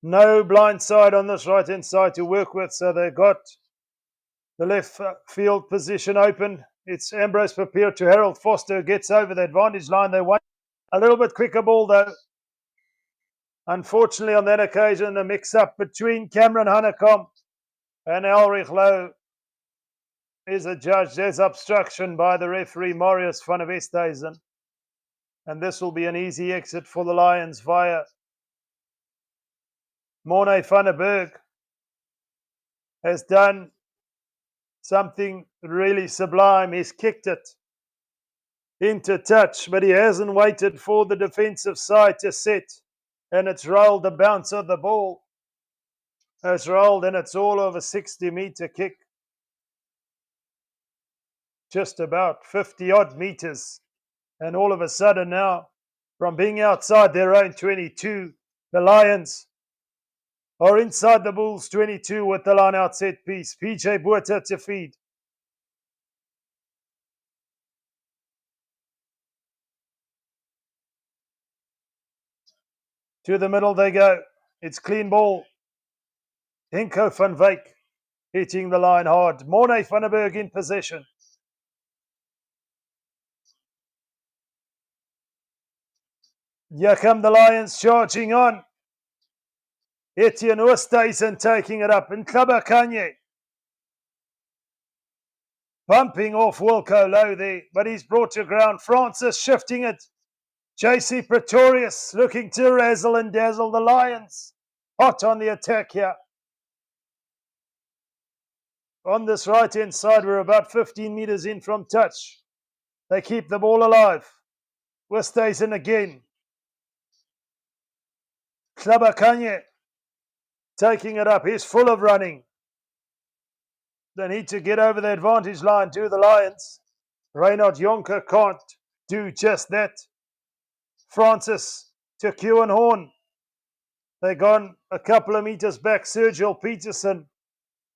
No blind side on this right-hand side to work with, so they've got the left field position open. It's Ambrose Papier to Harold Foster, who gets over the advantage line. They want a little bit quicker ball, though. Unfortunately, on that occasion, a mix-up between Cameron Hanekom and Elrich Lowe is adjudged as obstruction by the referee, Marius van der Westhuizen. And this will be an easy exit for the Lions via Morne van der Berg. Has done something really sublime. He's kicked it into touch, but he hasn't waited for the defensive side to set. And it's rolled. The bounce of the ball has rolled, and it's all of a 60-meter kick. Just about 50-odd meters. And all of a sudden now, from being outside their own 22, the Lions are inside the Bulls 22 with the line-out set piece. PJ Botha to feed. To the middle they go. It's clean ball. Henko van Wyk hitting the line hard. Morne van der Berg in possession. Here come the Lions charging on. Etienne Oosthuizen taking it up. And Klabakanye bumping off Wilco Low there, but he's brought to ground. Francis shifting it. JC Pretorius looking to razzle and dazzle the Lions. Hot on the attack here. On this right-hand side, we're about 15 meters in from touch. They keep the ball alive. Oosthuizen again. Klabakanye taking it up. He's full of running. They need to get over the advantage line to the Lions. Reinhard Jonker can't do just that. Francis to Kewan Horn. They've gone a couple of meters back. Sergio Peterson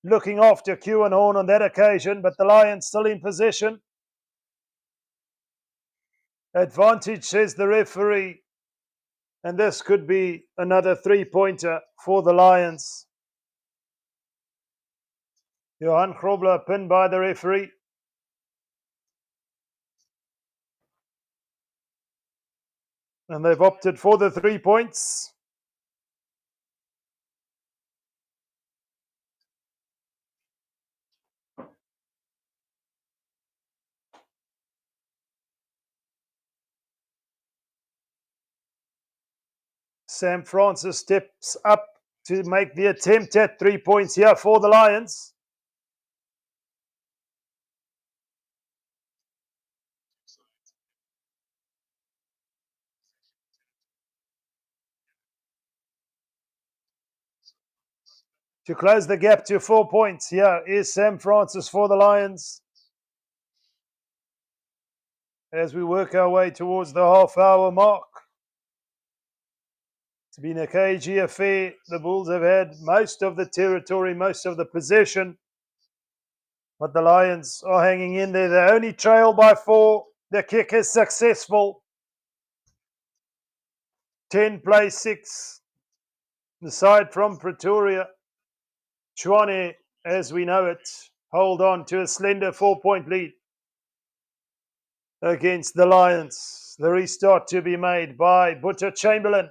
looking after Kewan Horn on that occasion, but the Lions still in possession. Advantage, says the referee. And this could be another three-pointer for the Lions. Johan Grobler pinned by the referee. And they've opted for the 3 points. Sam Francis steps up to make the attempt at 3 points here for the Lions. To close the gap to 4 points, here is Sam Francis for the Lions. As we work our way towards the half-hour mark. It's been a cagey affair. The Bulls have had most of the territory, most of the possession. But the Lions are hanging in there. They only trail by 4. The kick is successful. 10 play 6. The side from Pretoria. Tshwane, as we know it, hold on to a slender 4-point lead against the Lions. The restart to be made by Butcher Chamberlain.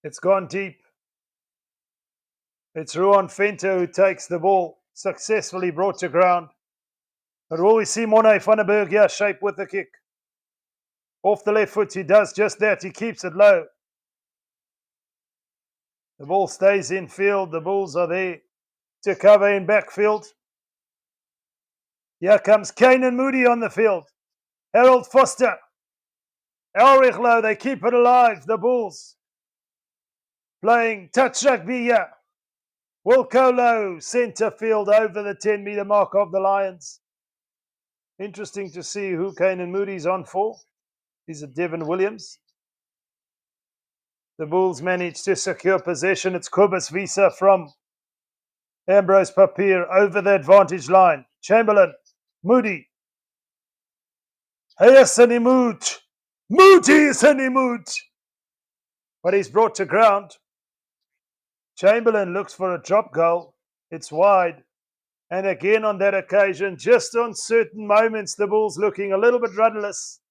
It's gone deep. It's Ruan Venter who takes the ball, successfully brought to ground. But will we see Morne van der Berg here shape with the kick? Off the left foot, he does just that. He keeps it low. The ball stays in field. The Bulls are there to cover in backfield. Here comes Kanan Moody on the field. Harold Foster. Elrich Low, they keep it alive. The Bulls playing touch rugby here. Wilco Low, centre field over the 10-metre mark of the Lions. Interesting to see who Kanan Moody's on for. Is it Devin Williams? The Bulls manage to secure possession. It's Kobus Visa from Ambrose Papier over the advantage line. Chamberlain, Moody. Hey, Moody. Moody is Moody. But he's brought to ground. Chamberlain looks for a drop goal. It's wide. And again on that occasion, just on certain moments, the Bulls looking a little bit rudderless.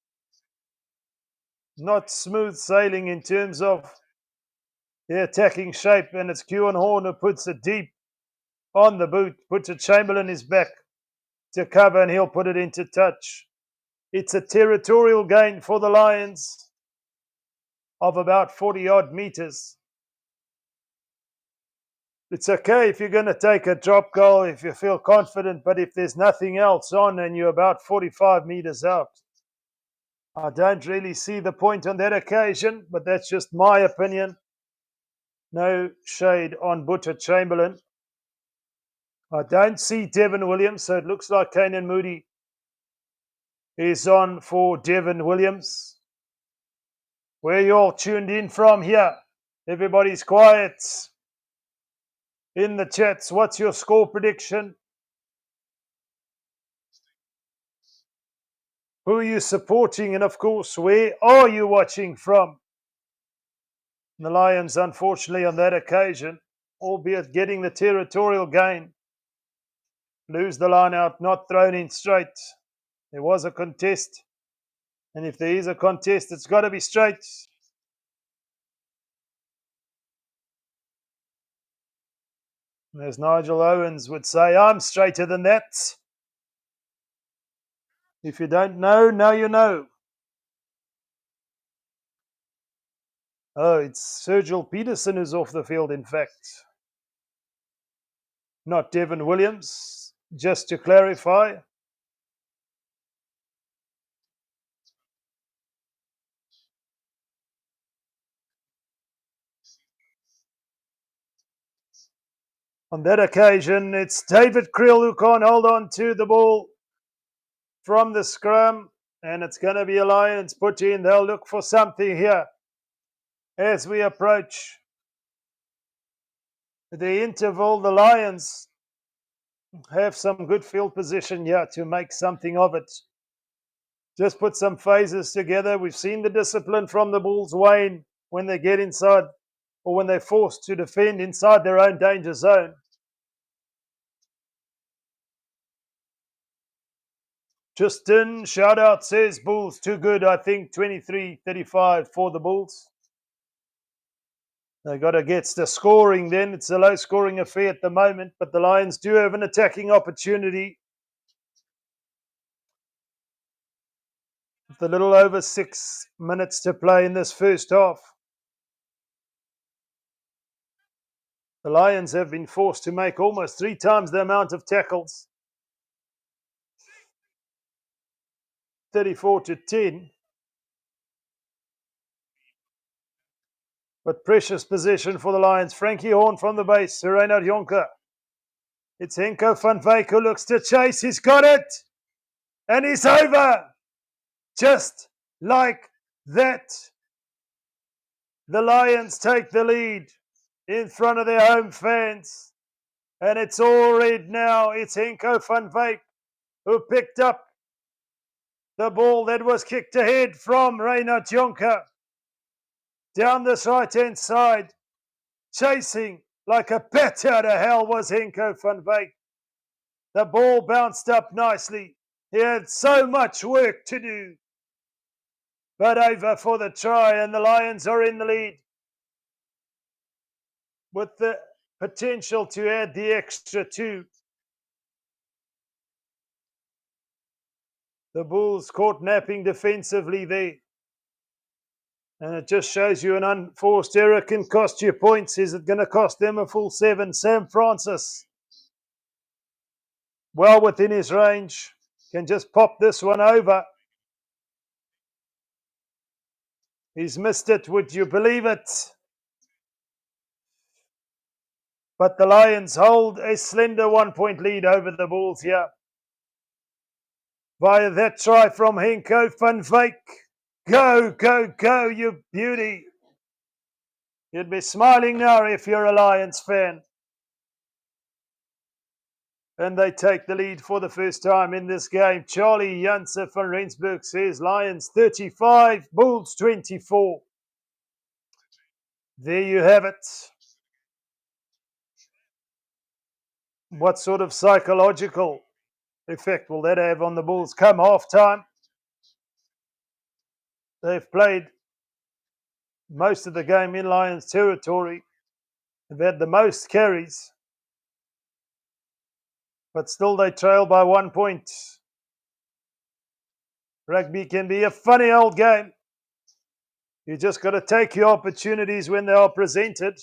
Not smooth sailing in terms of the attacking shape. And it's Kewan Horn who puts it deep on the boot. Puts a Chamberlain is back to cover and he'll put it into touch. It's a territorial gain for the Lions of about 40-odd meters. It's okay if you're going to take a drop goal, if you feel confident, but if there's nothing else on and you're about 45 meters out, I don't really see the point on that occasion, but that's just my opinion. No shade on Butcher Chamberlain. I don't see Devin Williams, so it looks like Kanan Moody is on for Devin Williams. Where you all tuned in from here? Everybody's quiet. In the chats, what's your score prediction? Who are you supporting? And of course, where are you watching from? The Lions, unfortunately, on that occasion, albeit getting the territorial gain, lose the line out, not thrown in straight. There was a contest. And if there is a contest, it's got to be straight. As Nigel Owens would say, I'm straighter than that. If you don't know, now you know. Oh, it's Sergil Peterson who's off the field, in fact. Not Devin Williams, just to clarify. On that occasion, it's David Creel who can't hold on to the ball from the scrum, and it's going to be a Lions put in. They'll look for something here as we approach the interval. The Lions have some good field position here to make something of it. Just put some phases together. We've seen the discipline from the Bulls wane when they get inside or when they're forced to defend inside their own danger zone. Justin, shout out, says Bulls, too good. I think 23-35 for the Bulls. They got to get the scoring then. It's a low scoring affair at the moment, but the Lions do have an attacking opportunity. With a little over 6 minutes to play in this first half. The Lions have been forced to make almost 3 times the amount of tackles. 34-10. But precious possession for the Lions. Frankie Horn from the base. Reinhard Jonker. It's Henko van Wyk who looks to chase. He's got it. And he's over. Just like that, the Lions take the lead in front of their home fans. And it's all red now. It's Henko van Wyk who picked up the ball that was kicked ahead from Reinhard Jonker. Down this right-hand side, chasing like a bat out of hell was Henko van Wyk. The ball bounced up nicely. He had so much work to do. But over for the try, and the Lions are in the lead with the potential to add the extra two. The Bulls caught napping defensively there. And it just shows you an unforced error can cost you points. Is it going to cost them a full 7? Sam Francis, well within his range, can just pop this one over. He's missed it, would you believe it? But the Lions hold a slender 1-point lead over the Bulls here via that try from Henko van Wyk. Go, go, go, you beauty. You'd be smiling now if you're a Lions fan. And they take the lead for the first time in this game. Charlie Janse van Rensburg says Lions 35, Bulls 24. There you have it. What sort of psychological effect will that have on the Bulls come half time? They've played most of the game in Lions territory. They've had the most carries. But still they trail by 1 point. Rugby can be a funny old game. You just got to take your opportunities when they are presented.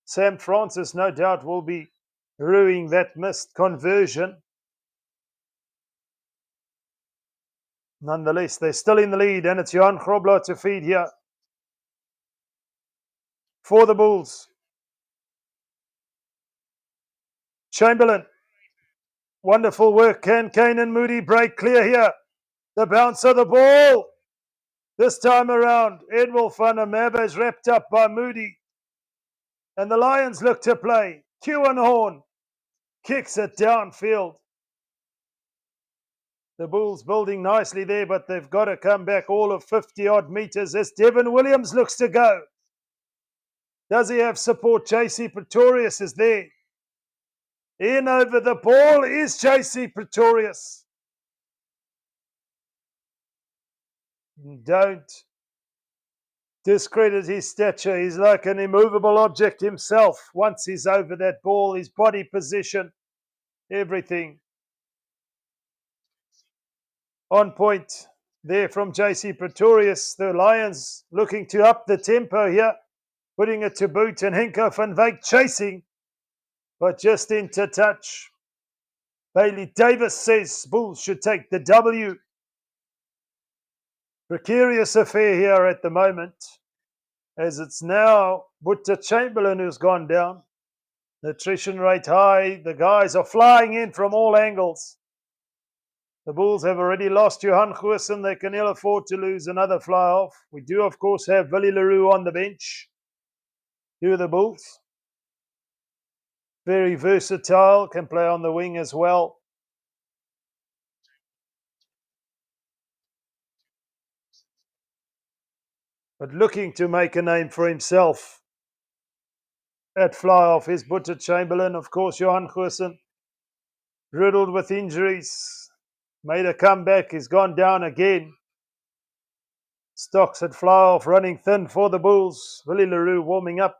Sam Francis, no doubt, will be ruining that missed conversion. Nonetheless, they're still in the lead, and it's Johan Grobler to feed here for the Bulls. Chamberlain, wonderful work. Can Kane and Moody break clear here? The bounce of the ball. This time around, Edwin van der Merwe is wrapped up by Moody. And the Lions look to play. Kewan Horn kicks it downfield. The Bulls building nicely there, but they've got to come back all of 50-odd meters as Devin Williams looks to go. Does he have support? JC Pretorius is there. In over the ball is JC Pretorius. Don't discredit his stature. He's like an immovable object himself. Once he's over that ball, his body position, everything. On point there from JC Pretorius. The Lions looking to up the tempo here, putting it to boot, and Henko van Wyk chasing, but just into touch. Bailey Davis says Bulls should take the W. Precarious affair here at the moment, as it's now Boeta Chamberlain who's gone down. The attrition rate high. The guys are flying in from all angles. The Bulls have already lost Johan Goosen. They can ill afford to lose another fly-off. We do, of course, have Willie Leroux on the bench. Who are the Bulls? Very versatile, can play on the wing as well. But looking to make a name for himself at fly-off is Boeta Chamberlain. Of course, Johan Goosen, riddled with injuries, made a comeback. He's gone down again. Stocks at fly-off running thin for the Bulls. Willie Leroux warming up.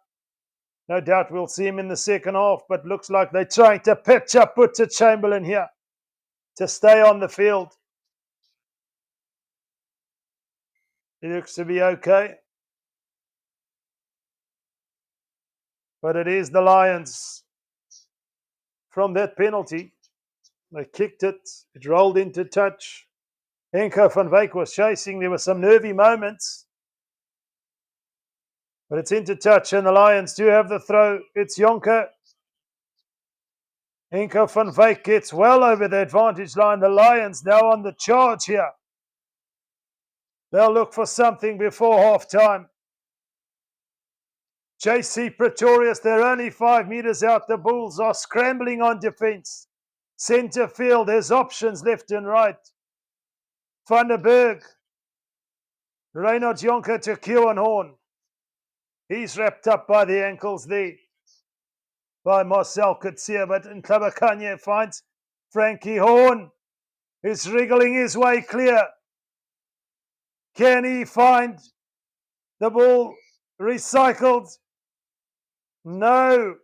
No doubt we'll see him in the second half, but looks like they're trying to pitch up Boeta Chamberlain here to stay on the field. He looks to be okay. But it is the Lions from that penalty. They kicked it. It rolled into touch. Henko van Wyk was chasing. There were some nervy moments. But it's into touch, and the Lions do have the throw. It's Jonker. Henko van Wyk gets well over the advantage line. The Lions now on the charge here. They'll look for something before half-time. JC Pretorius, they're only 5 metres out. The Bulls are scrambling on defence. Centre field, there's options left and right. Van der Berg. Reinhard Jonker to Kieran Horn. He's wrapped up by the ankles there by Marcel Coetzee, but Ntlabakanye finds Frankie Horn. He's wriggling his way clear. Can he find the ball recycled? No.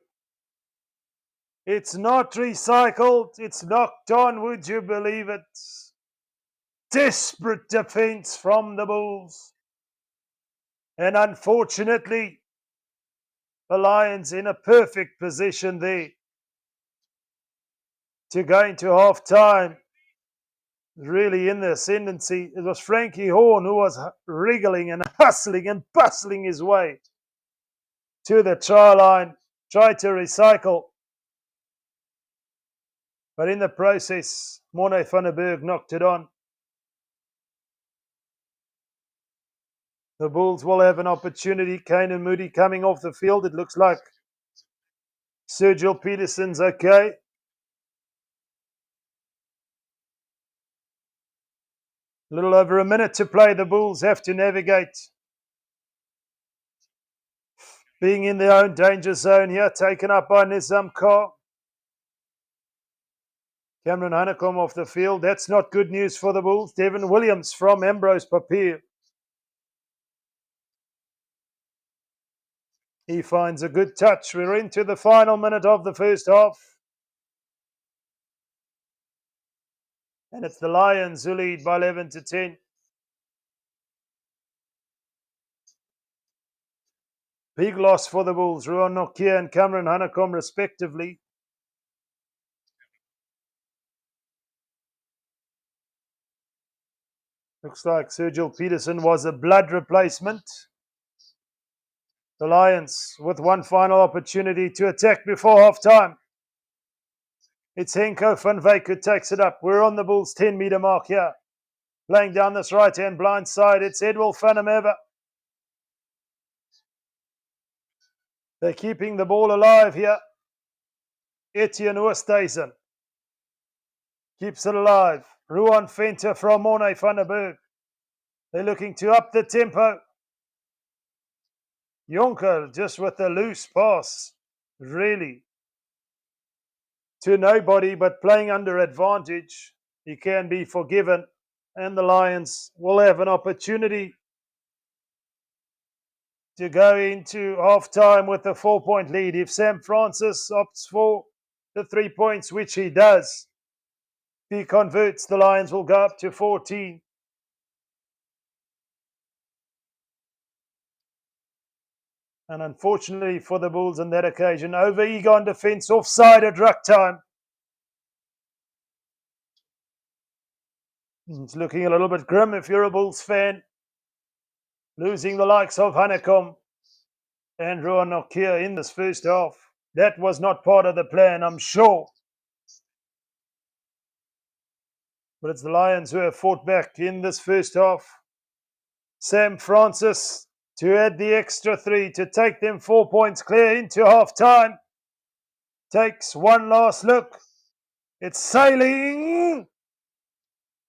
It's not recycled. It's knocked on. Would you believe it? Desperate defence from the Bulls. And unfortunately, the Lions in a perfect position there to go into half-time. Really in the ascendancy. It was Frankie Horn who was wriggling and hustling and bustling his way to the try line, tried to recycle. But in the process, Morne van der Berg knocked it on. The Bulls will have an opportunity. Kane and Moody coming off the field. It looks like Sergio Peterson's okay. A little over a minute to play. The Bulls have to navigate. Being in their own danger zone here, taken up by Nizam Kar. Cameron Hanekom off the field. That's not good news for the Bulls. Devin Williams from Ambrose Papier. He finds a good touch. We're into the final minute of the first half. And it's the Lions who lead by 11-10. Big loss for the Bulls. Ruan Nokia and Cameron Hanekom respectively. Looks like Sergio Peterson was a blood replacement. The Lions with one final opportunity to attack before half-time. It's Henko van Wyk who takes it up. We're on the Bulls' 10-metre mark here. Playing down this right-hand blind side, it's Edwil van der Merwe. They're keeping the ball alive here. Etienne Oosthuizen keeps it alive. Ruan Venter from Morne van der Berg. They're looking to up the tempo. Jonker just with a loose pass, really, to nobody, but playing under advantage. He can be forgiven, and the Lions will have an opportunity to go into half-time with a 4-point lead. If Sam Francis opts for the 3 points, which he does, if he converts, the Lions will go up to 14. And unfortunately for the Bulls on that occasion, over-eager on defence, offside at ruck time. It's looking a little bit grim if you're a Bulls fan. Losing the likes of Hanekom and Ruan Nokia in this first half. That was not part of the plan, I'm sure. But it's the Lions who have fought back in this first half. Sam Francis to add the extra 3 to take them 4 points clear into half-time. Takes one last look. It's sailing.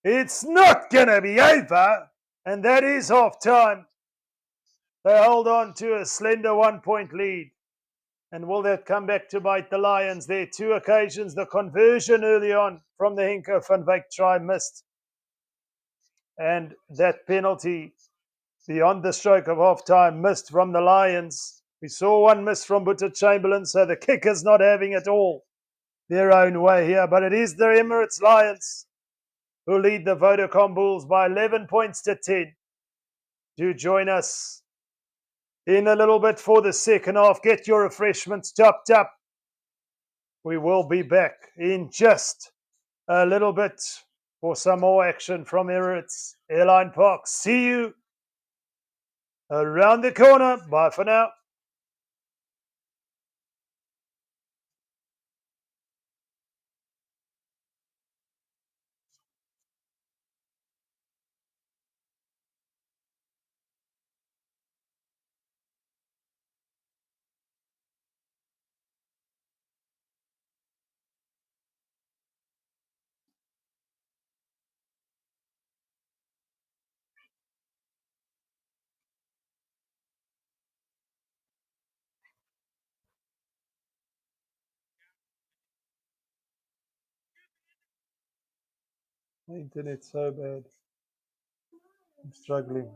It's not going to be over. And that is half-time. They hold on to a slender 1-point lead. And will that come back to bite the Lions? There 2 occasions. The conversion early on from the Henko van Wyk try missed. And that penalty beyond the stroke of half-time missed from the Lions. We saw one miss from Boeta Chamberlain, so the kickers not having it all their own way here. But it is the Emirates Lions who lead the Vodacom Bulls by 11 points to 10. Do join us in a little bit for the second half. Get your refreshments topped up. We will be back in just a little bit for some more action from Emirates Airline Park. See you around the corner. Bye for now. My internet's so bad. I'm struggling.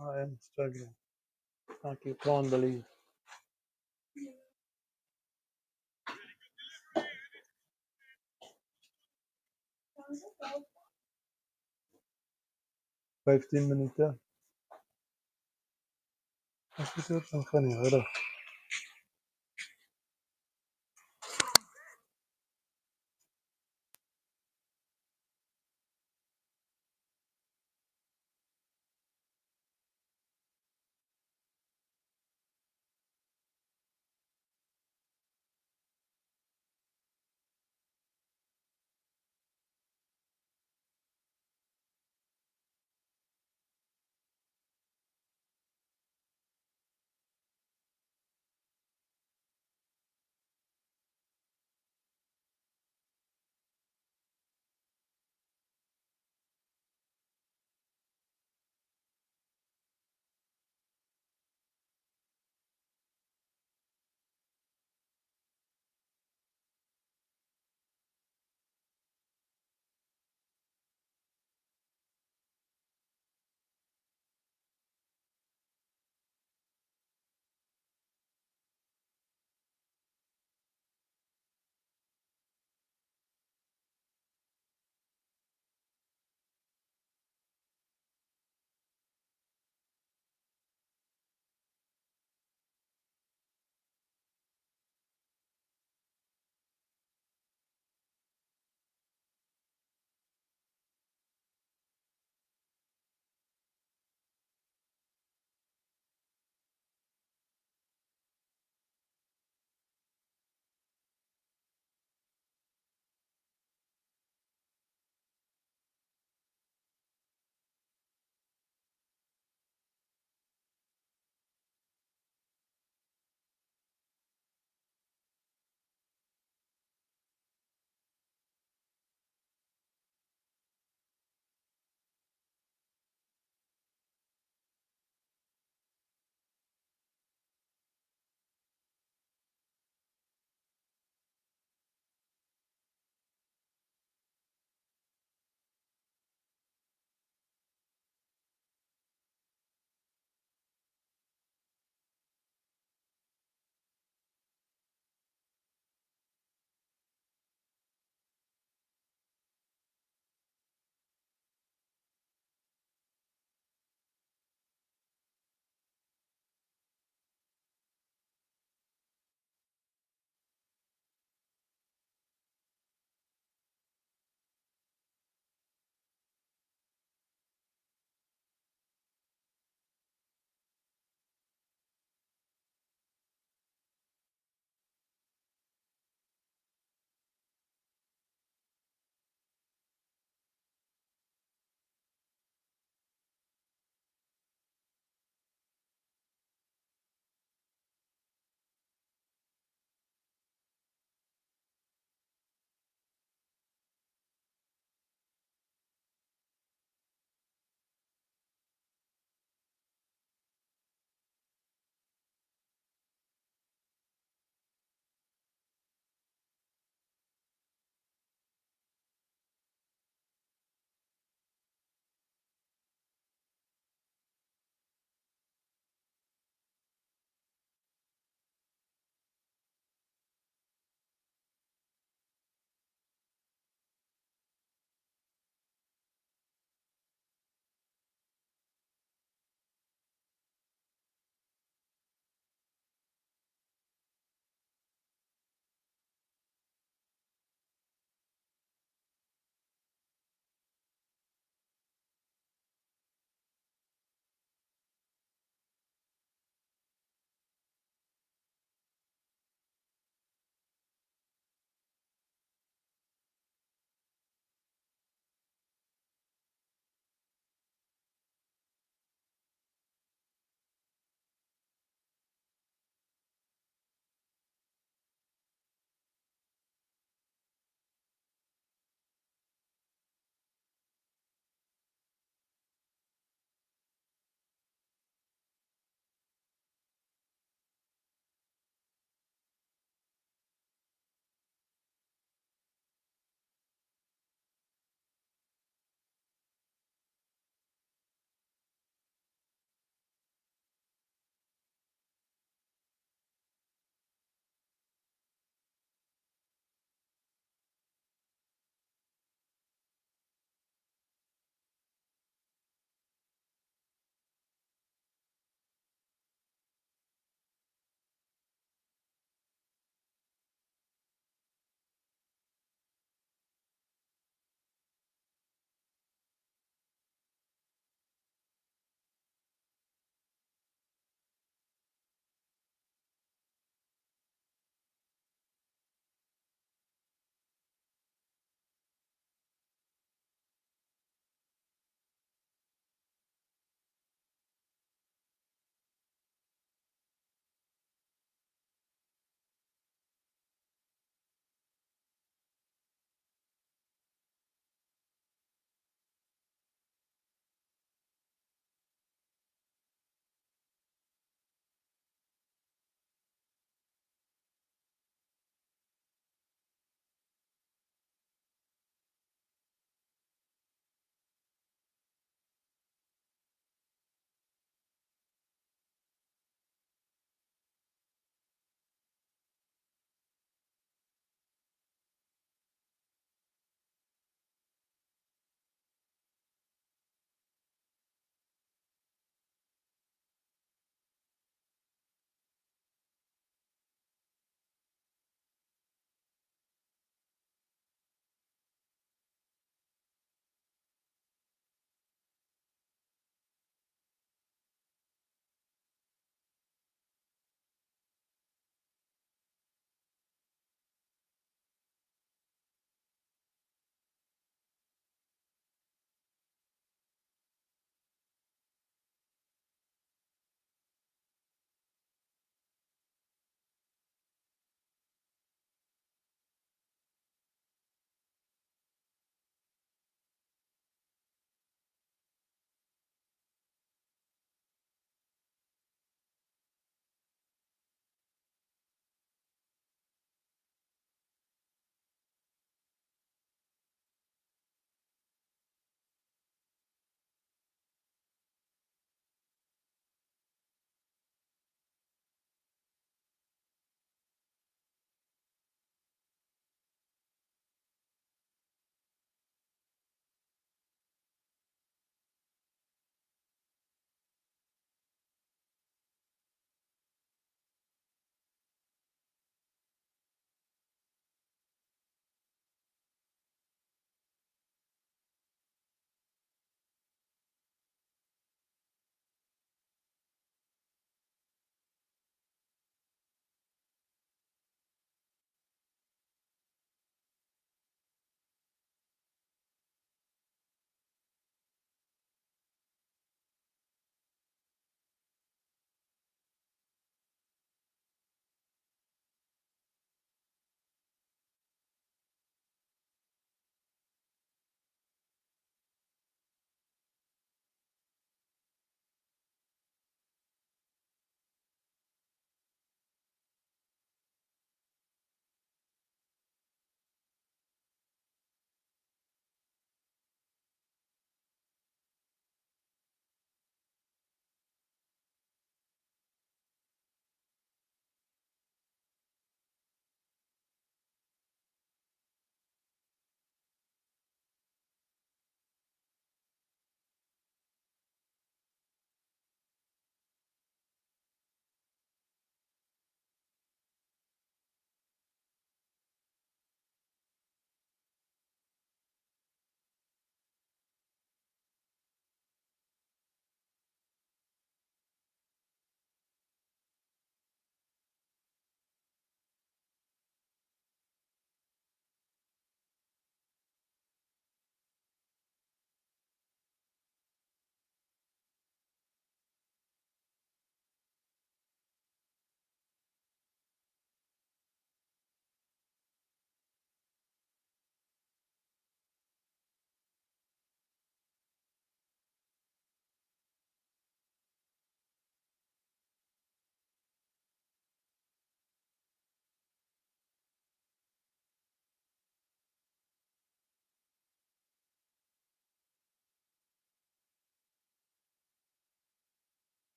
I am struggling. Like you can't believe. $15 minuten. Wat is dit dan van die hudde?